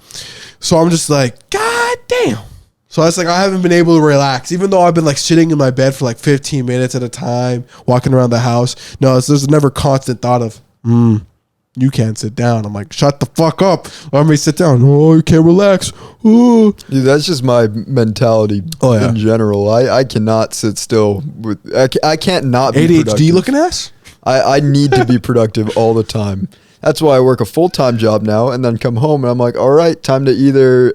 So I'm just like, God damn. So it's like I haven't been able to relax, even though I've been like sitting in my bed for like 15 minutes at a time, walking around the house. No, there's never constant thought of, you can't sit down. I'm like, shut the fuck up. Let me sit down. Oh, you can't relax. Oh. Dude, that's just my mentality in general. I cannot sit still. I can't not be ADHD productive. looking ass? I need to be productive all the time. That's why I work a full-time job now and then come home and I'm like, all right, time to either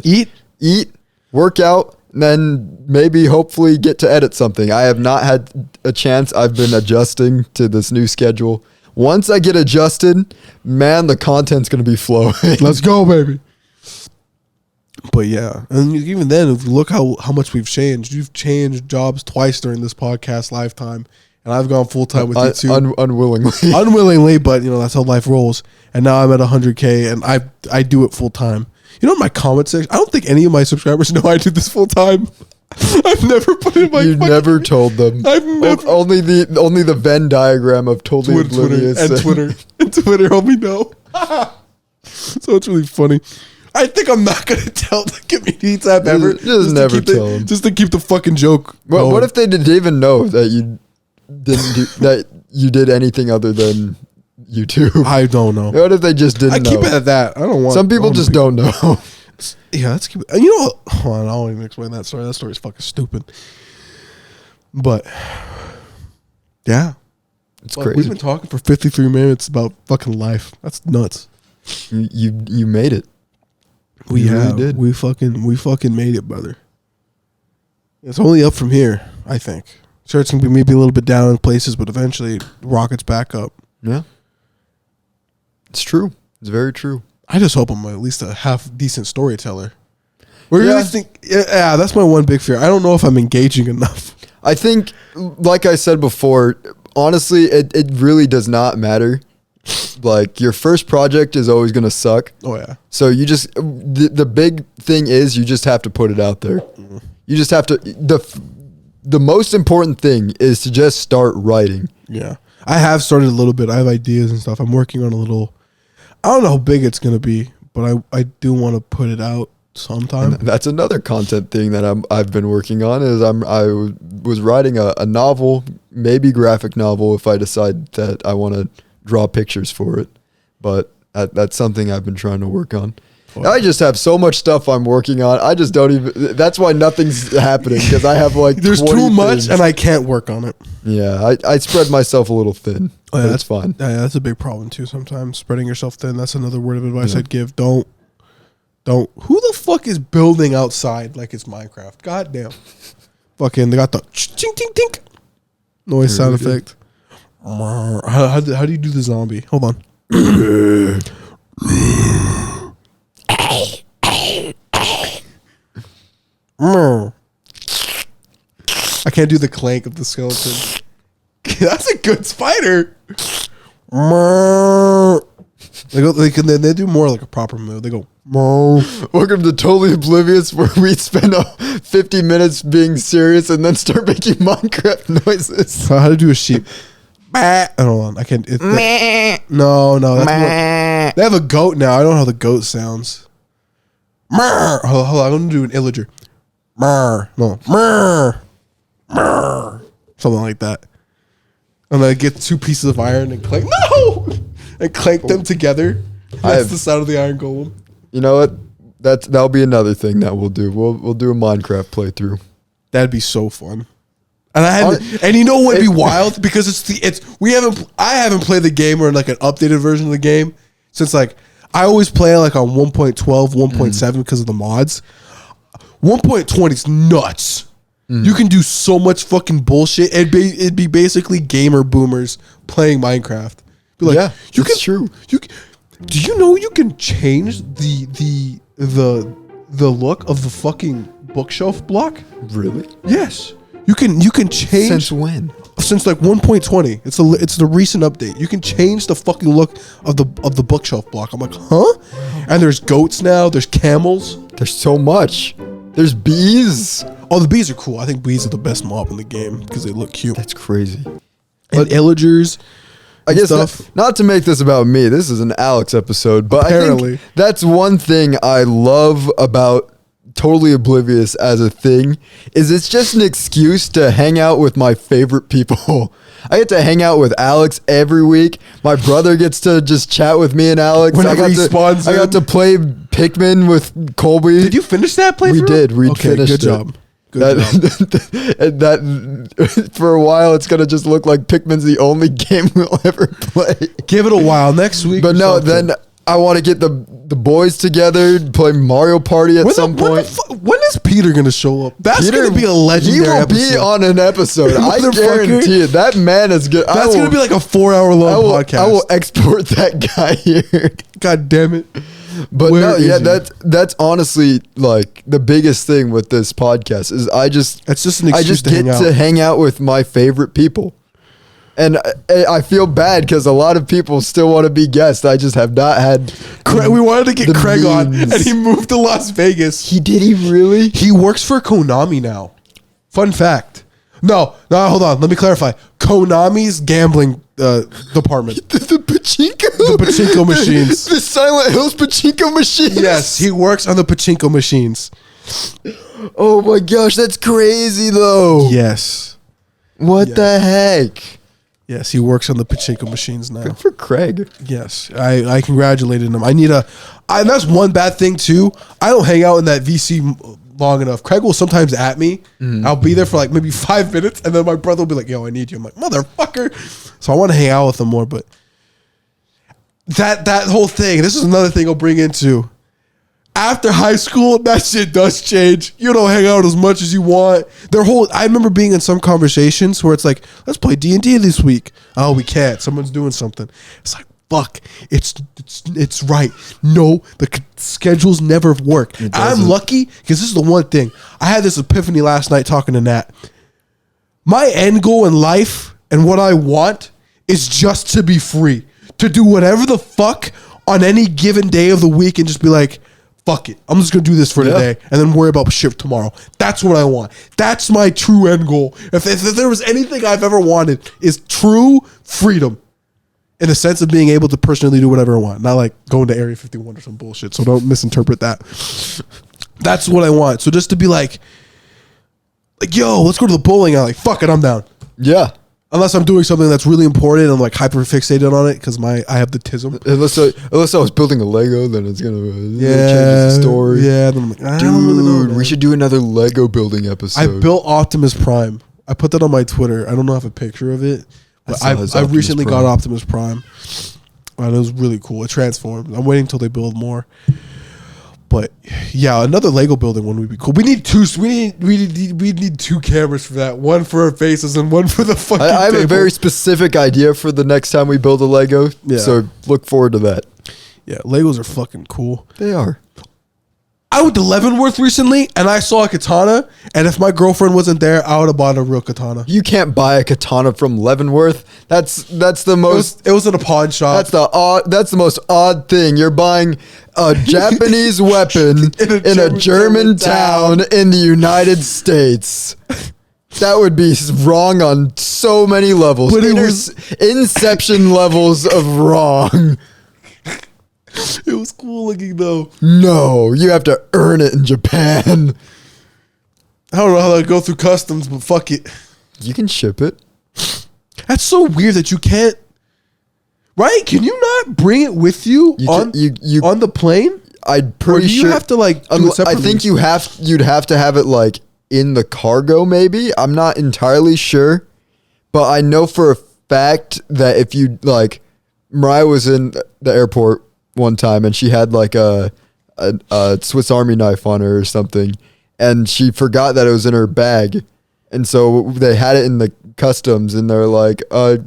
eat, work out, and then maybe hopefully get to edit something. I have not had a chance. I've been adjusting to this new schedule. Once I get adjusted, man, the content's going to be flowing. Let's go, baby. But yeah, and even then, if you look how much we've changed, you've changed jobs twice during this podcast lifetime. And I've gone full time with you too. Unwillingly. Unwillingly, but you know, that's how life rolls. And now I'm at 100K and I do it full time. You know, in my comment section, I don't think any of my subscribers know I do this full time. I've never put in my You never told them. I've never only the Venn diagram of totally oblivious. Twitter homie know. So it's really funny. I think I'm not gonna tell the community tab ever. Just never tell them. Just to keep the fucking joke. What if they didn't even know that you didn't do that? You did anything other than YouTube? I don't know. What if they just didn't know? I keep it at that. I don't want. Some people just don't know. Yeah, let's keep it. You know what? Hold on, I won't even explain that story. That story's fucking stupid. But yeah, It's crazy. We've been talking for 53 minutes about fucking life. That's nuts. You made it. We really have. did. We fucking made it, brother. It's only up from here, I think. Sure, it's gonna be maybe a little bit down in places, but eventually it rockets back up. Yeah, it's true. It's very true. I just hope I'm at least a half decent storyteller. Yeah, that's my one big fear. I don't know if I'm engaging enough. I think, like I said before, honestly, it really does not matter. Like, your first project is always going to suck. Oh, yeah. So you just, the big thing is you just have to put it out there. Mm-hmm. You just have to, the most important thing is to just start writing. Yeah. I have started a little bit. I have ideas and stuff. I'm working on a little, I don't know how big it's going to be, but I do want to put it out sometime. And that's another content thing that I've been working on is I was writing a novel, maybe graphic novel if I decide that I want to draw pictures for it. But that's something I've been trying to work on. Wow. I just have so much stuff I'm working on. I just don't even. That's why nothing's happening because I have like there's too much and I can't work on it. Yeah, I spread myself a little thin. Oh, yeah, that's fine. Yeah, that's a big problem too. Sometimes spreading yourself thin. That's another word of advice I'd give. Don't. Who the fuck is building outside like it's Minecraft? God damn. Fucking, they got the ching ting tink noise sound effect. How do you do the zombie? Hold on. I can't do the clank of the skeleton. That's a good spider. They do more like a proper move. They go. Welcome to Totally Oblivious, where we spend 50 minutes being serious and then start making Minecraft noises. How to do a sheep? Hold on, I can't. No. That's more, they have a goat now. I don't know how the goat sounds. Hold on, I'm gonna do an illager. No. Something like that. And then I get 2 pieces of iron and clank. No, and clank them together. That's the sound of the iron golem. You know what? That'll be another thing that we'll do. We'll do a Minecraft playthrough. That'd be so fun. And you know what would be wild? Because I haven't played the game or like an updated version of the game since like I always play like on 1.12, 1.7 because of the mods. 1.20 is nuts. You can do so much fucking bullshit. It'd be basically gamer boomers playing Minecraft. Be like, yeah, it's true. Do you know you can change the look of the fucking bookshelf block? Really? Yes. You can change. Since when? Since like 1.20. It's the recent update. You can change the fucking look of the bookshelf block. I'm like, huh? And there's goats now. There's camels. There's so much. There's bees. Oh, the bees are cool. I think bees are the best mob in the game because they look cute. That's crazy. And illagers. I guess stuff. Not to make this about me. This is an Alex episode, but Apparently. I think that's one thing I love about Totally Oblivious as a thing is it's just an excuse to hang out with my favorite people. I get to hang out with Alex every week. My brother gets to just chat with me and Alex. Whenever he spawns I got to play Pikmin with Colby. Did you finish that playthrough? We did. We finished good job. it. And that for a while it's gonna just look like Pikmin's the only game we'll ever play. Give it a while. Next week. But no, then I want to get the boys together, play Mario Party at some point. When is Peter gonna show up? That's Peter, gonna be a legendary. He will episode. be on an episode. I guarantee it. That man is good. That's gonna be like a 4-hour long podcast. I will export that guy here. God damn it. But no, yeah, that's honestly like the biggest thing with this podcast is it's just an excuse to hang out with my favorite people. And I feel bad because a lot of people still want to be guests. I just have not had. We wanted to get Craig on, and he moved to Las Vegas. He really? He works for Konami now. Fun fact. No, hold on. Let me clarify. Konami's gambling department. The pachinko? The pachinko machines. The Silent Hills pachinko machines? Yes, he works on the pachinko machines. Oh my gosh, that's crazy though. Yes. What the heck? Yes, he works on the pachinko machines now. Good for Craig. Yes, I congratulated him. And that's one bad thing too. I don't hang out in that VC long enough. Craig will sometimes at me. I'll be there for like maybe 5 minutes, and then my brother will be like, "Yo, I need you." I'm like, "Motherfucker!" So I want to hang out with him more, but that whole thing. This is another thing I'll bring into. After high school, that shit does change. You don't hang out as much as you want. I remember being in some conversations where it's like, let's play D&D this week. Oh, we can't. Someone's doing something. It's like, fuck. It's right. No, the schedules never work. I'm lucky because this is the one thing. I had this epiphany last night talking to Nat. My end goal in life and what I want is just to be free. To do whatever the fuck on any given day of the week and just be like, fuck it. I'm just going to do this for today and then worry about shit tomorrow. That's what I want. That's my true end goal. If there was anything I've ever wanted is true freedom in the sense of being able to personally do whatever I want. Not like going to Area 51 or some bullshit. So don't misinterpret that. That's what I want. So just to be like, yo, let's go to the bowling alley. Fuck it. I'm down. Yeah. Unless I'm doing something that's really important and I'm like hyper fixated on it because I have the tism. Unless I was building a Lego, then it's gonna change the story. Yeah, then I'm like, dude, we should do another Lego building episode. I built Optimus Prime. I put that on my Twitter. I don't know if I have a picture of it, but I recently got Optimus Prime. And it was really cool. It transformed. I'm waiting until they build more. But yeah, another Lego building one would be cool. We need two. We need two cameras for that. One for our faces and one for the fucking. I have table. a very specific idea for the next time we build a Lego. Yeah. So look forward to that. Yeah, Legos are fucking cool. They are. I went to Leavenworth recently and I saw a katana. And if my girlfriend wasn't there, I would have bought a real katana. You can't buy a katana from Leavenworth. That's the most. It was in a pawn shop. That's the most odd thing. You're buying a Japanese weapon in a German town in the United States. That would be wrong on so many levels. But it was Inception levels of wrong. It was cool looking though. No, you have to earn it in Japan. I don't know how to go through customs, but fuck it. You can ship it. That's so weird that you can't. Right? Can you not bring it with you on the plane? I'm pretty sure. You have to like. Do it I think you'd have to have it like in the cargo. Maybe I'm not entirely sure, but I know for a fact that if you like, Mariah was in the airport one time and she had like a Swiss Army knife on her or something, and she forgot that it was in her bag, and so they had it in the customs and they're like,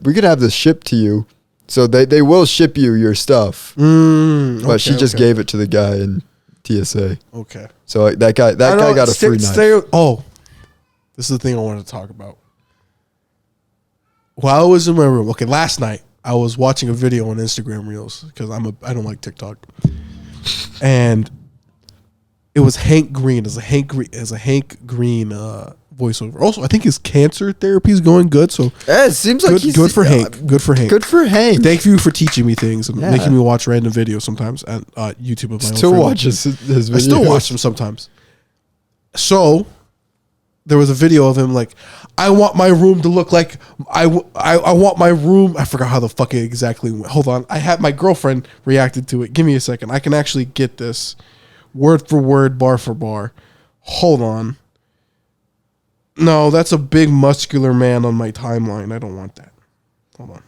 we could have this shipped to you, So they will ship you your stuff. But she just gave it to the guy in TSA. Okay. So that guy got a free knife. Oh, this is the thing I wanted to talk about. While I was in my room, okay, last night I was watching a video on Instagram Reels because I don't like TikTok, and it was Hank Green as a Hank Green voiceover. Also, I think his cancer therapy is going good. So yeah, it seems like he's good for Hank. Good for Hank. Good for Hank. Thank you for teaching me things and making me watch random videos sometimes at YouTube of my still own. Watches his videos. I still watch them sometimes. So there was a video of him like, I want my room to look like I want my room. I forgot how the fuck it exactly went. Hold on. I had my girlfriend reacted to it. Give me a second. I can actually get this word for word, bar for bar. Hold on. No, that's a big muscular man on my timeline. I don't want that. Hold on.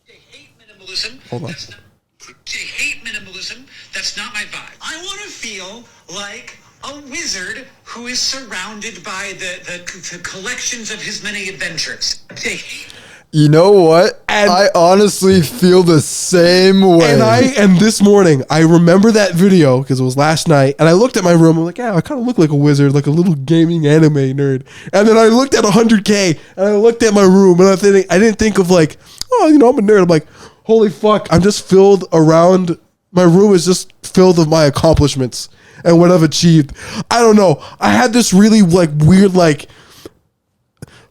They hate minimalism. Hold on. They hate minimalism. That's not my vibe. I want to feel like a wizard who is surrounded by the collections of his many adventures. They hate. You know what? And I honestly feel the same way. And this morning, I remember that video because it was last night, and I looked at my room. I'm like, yeah, I kind of look like a wizard, like a little gaming anime nerd. And then I looked at 100K, and I looked at my room, and I didn't think of like, oh, I'm a nerd. I'm like, holy fuck, I'm just filled around. My room is just filled with my accomplishments and what I've achieved. I don't know. I had this really like weird like.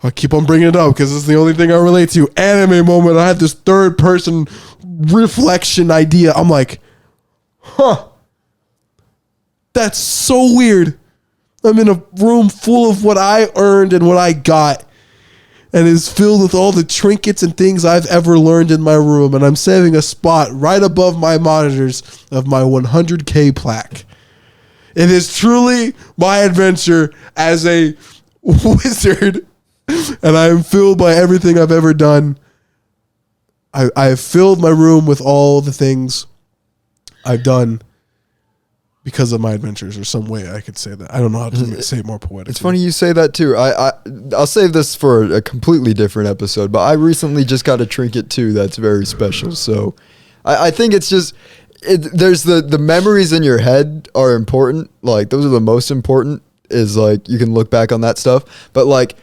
I keep on bringing it up because it's the only thing I relate to. Anime moment. I had this third person reflection idea. I'm like, that's so weird. I'm in a room full of what I earned and what I got, and is filled with all the trinkets and things I've ever learned in my room. And I'm saving a spot right above my monitors of my 100K plaque. It is truly my adventure as a wizard. And I am filled by everything I've ever done. I have filled my room with all the things I've done because of my adventures, or some way I could say that. I don't know how to say it more poetically. It's funny you say that too. I'll save this for a completely different episode, but I recently just got a trinket too that's very special. So I think it's just, there's the memories in your head are important. Like those are the most important, is like you can look back on that stuff. But like,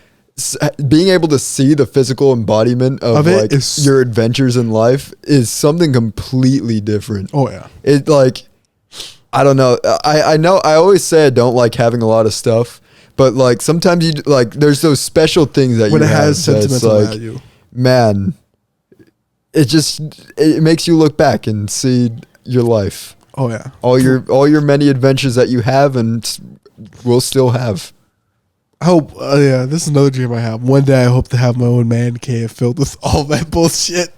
being able to see the physical embodiment of like your adventures in life is something completely different. Oh yeah. It like, I don't know. I know I always say I don't like having a lot of stuff, but like sometimes you like, there's those special things that when you it have has sentimental like, value. Man, it makes you look back and see your life. Oh yeah. All your many adventures that you have and will still have. I hope, this is another dream I have. One day I hope to have my own man cave filled with all that bullshit.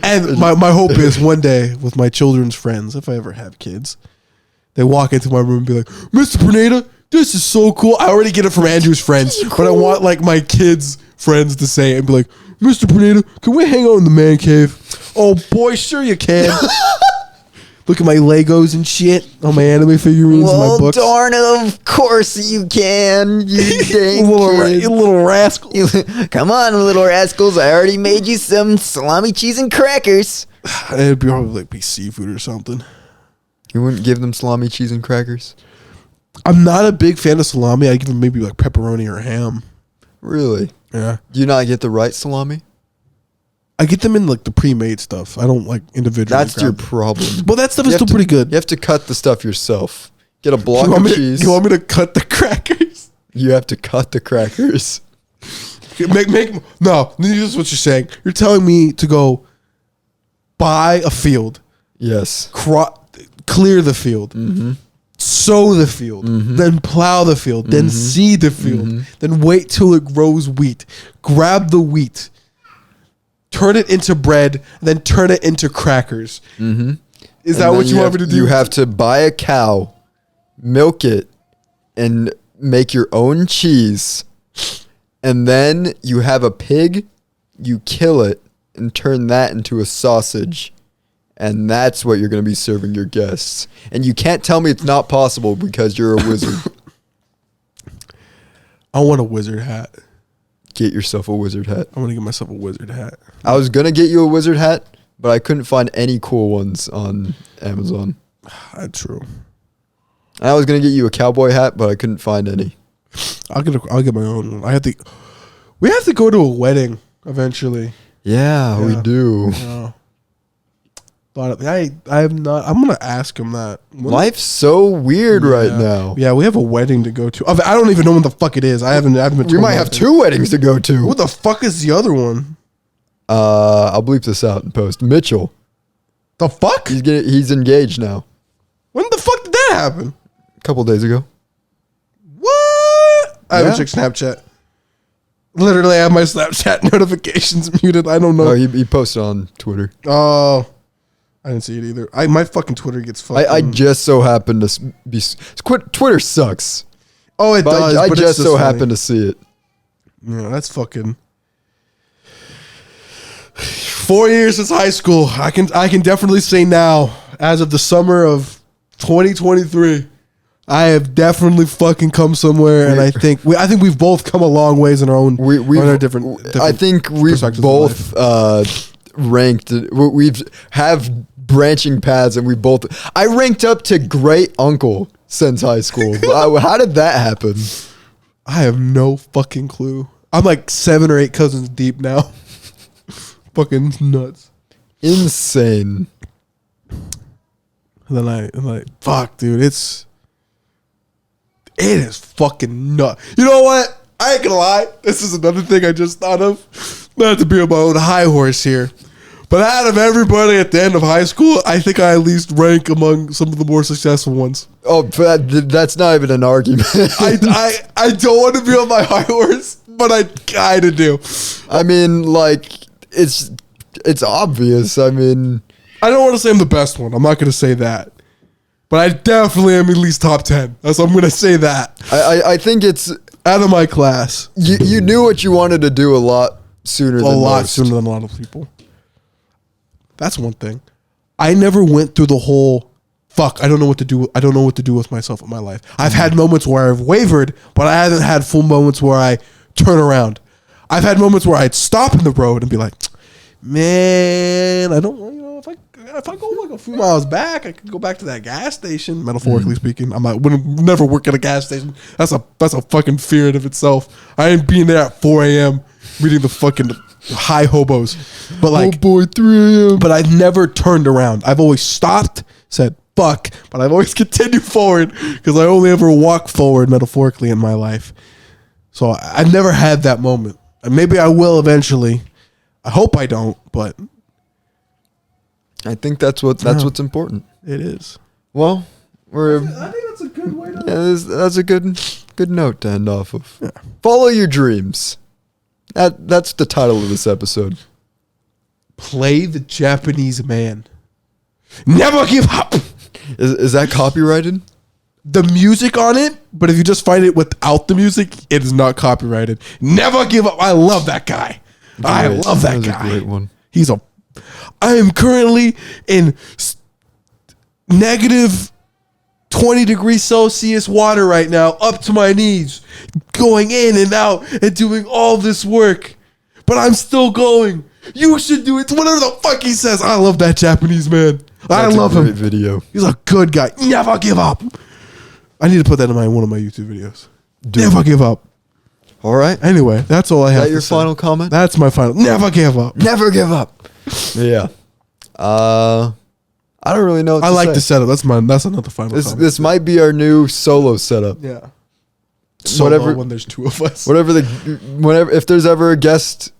And my hope is one day with my children's friends, if I ever have kids, they walk into my room and be like, Mr. Pruneda, this is so cool. I already get it from Andrew's friends, but I want like my kids' friends to say it and be like, Mr. Pruneda, can we hang out in the man cave? Oh boy, sure you can. Look at my Legos and shit on my anime figurines and my books. Darn it, of course you can, you dang you little rascal. Come on, little rascals. I already made you some salami, cheese, and crackers. It'd probably like be seafood or something. You wouldn't give them salami, cheese, and crackers? I'm not a big fan of salami. I give them maybe like pepperoni or ham. Really? Yeah. Do you not get the right salami? I get them in like the pre-made stuff. I don't like individual. That's your problem. But that stuff is still pretty good. You have to cut the stuff yourself. Get a block of cheese. You want me to cut the crackers? You have to cut the crackers. No, this is what you're saying. You're telling me to go buy a field. Yes. Clear the field. Mm-hmm. Sow the field. Mm-hmm. Then plow the field. Mm-hmm. Then seed the field. Mm-hmm. Then wait till it grows wheat. Grab the wheat. Turn it into bread, then turn it into crackers. Mm-hmm. Is that what you want me to do? You have to buy a cow, milk it, and make your own cheese. And then you have a pig, you kill it, and turn that into a sausage. And that's what you're going to be serving your guests. And you can't tell me it's not possible because you're a wizard. I want a wizard hat. get yourself a wizard hat. I'm gonna get myself a wizard hat. I was gonna get you a wizard hat, but I couldn't find any cool ones on Amazon. That's true. I was gonna get you a cowboy hat, but I couldn't find any. I'll get my own one. We have to go to a wedding eventually. Yeah, we do. Yeah. But I have not. I'm gonna ask him that. Life's so weird right now. Yeah, we have a wedding to go to. I don't even know what the fuck it is. I haven't been told. We might have 2 weddings to go to. What the fuck is the other one? I'll bleep this out and post. Mitchell. The fuck? He's engaged now. When the fuck did that happen? A couple days ago. What? I haven't checked Snapchat. Literally, I have my Snapchat notifications muted. I don't know. Oh, he posted on Twitter. Oh, I didn't see it either. My fucking Twitter gets fucked. I just so happened to be. Twitter sucks. Oh, it does. I but just so happened to see it. Yeah, that's fucking 4 years since high school. I can definitely say now, as of the summer of 2023, I have definitely fucking come somewhere, and I think we've both come a long ways in our own. Our different I think we've both ranked. We've have branching paths, and we both. I ranked up to great uncle since high school. How did that happen? I have no fucking clue. I'm like 7 or 8 cousins deep now. Fucking nuts. Insane. And then I'm like, fuck, dude, it is fucking nuts. You know what? I ain't gonna lie. This is another thing I just thought of. Not to be on my own high horse here. But out of everybody at the end of high school, I think I at least rank among some of the more successful ones. Oh, that's not even an argument. I don't want to be on my high horse, but I kind of do. I mean, like, it's obvious. I mean, I don't want to say I'm the best one. I'm not going to say that. But I definitely am at least top 10. So I'm going to say that. I think it's out of my class. You knew what you wanted to do a lot sooner than a lot of people. That's one thing. I never went through the whole fuck. I don't know what to do. I don't know what to do with myself in my life. I've had moments where I've wavered, but I haven't had full moments where I turn around. I've had moments where I'd stop in the road and be like, man, I don't, if I go like a few miles back, I could go back to that gas station. Metaphorically speaking, wouldn't never work at a gas station. That's a fucking fear in of itself. I ain't being there at 4 a.m. reading the fucking high hobos. But like, oh boy, 3 a.m. But I've never turned around. I've always stopped, said fuck, but I've always continued forward because I only ever walk forward metaphorically in my life. So I've never had that moment. And maybe I will eventually. I hope I don't, but I think that's what's important. It is. Well, I think that's a good way to. Yeah, that's a good note to end off of. Yeah. Follow your dreams. That's the title of this episode. Play the Japanese man. Never give up. Is that copyrighted? The music on it, but if you just find it without the music, it is not copyrighted. Never give up. I love that guy. I love that guy. A great one. I am currently in negative 20 degrees Celsius water right now, up to my knees, going in and out and doing all this work. But I'm still going. You should do it. Whatever the fuck he says. I love that Japanese man. I love him. Video. He's a good guy. Never give up. I need to put that in one of my YouTube videos. Never give up. All right. Anyway, that's all I have. Is that your final comment? That's my final. Never give up. Never give up. Yeah. I don't really know what I to like say. the setup. That's another final comment. This might be our new solo setup. Yeah. Whatever, when there's 2 of us. Whenever if there's ever a guest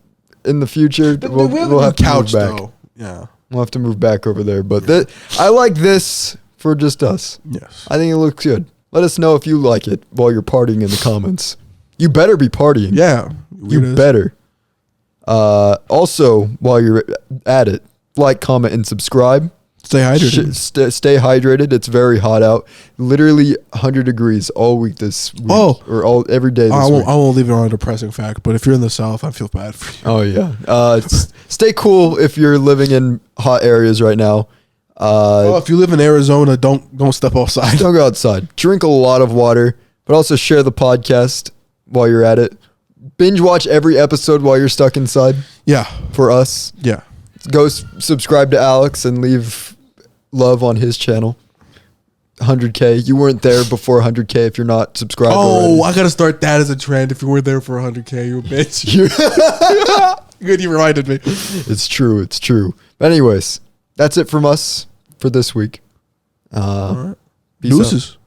in the future, we'll have to move back. Though. Yeah. We'll have to move back over there. But I like this for just us. Yes. I think it looks good. Let us know if you like it while you're partying in the comments. You better be partying. Yeah. You better. Also, while you're at it, like, comment, and subscribe. Stay hydrated. Stay hydrated. It's very hot out. Literally 100 degrees all week this week. Or every day this week. I won't leave it on a depressing fact, but if you're in the South, I feel bad for you. Oh, yeah. Stay cool if you're living in hot areas right now. If you live in Arizona, don't step outside. Don't go outside. Drink a lot of water, but also share the podcast while you're at it. binge watch every episode while you're stuck inside. Yeah. For us, Yeah. go subscribe to Alex and leave love on his channel. 100K. You weren't there before 100K if you're not subscribed. Oh, I gotta start that as a trend. If you were there for 100K, you a bitch. Good, you reminded me. It's true. It's true. But anyways, that's it from us for this week. All right. Peace out. Deuces.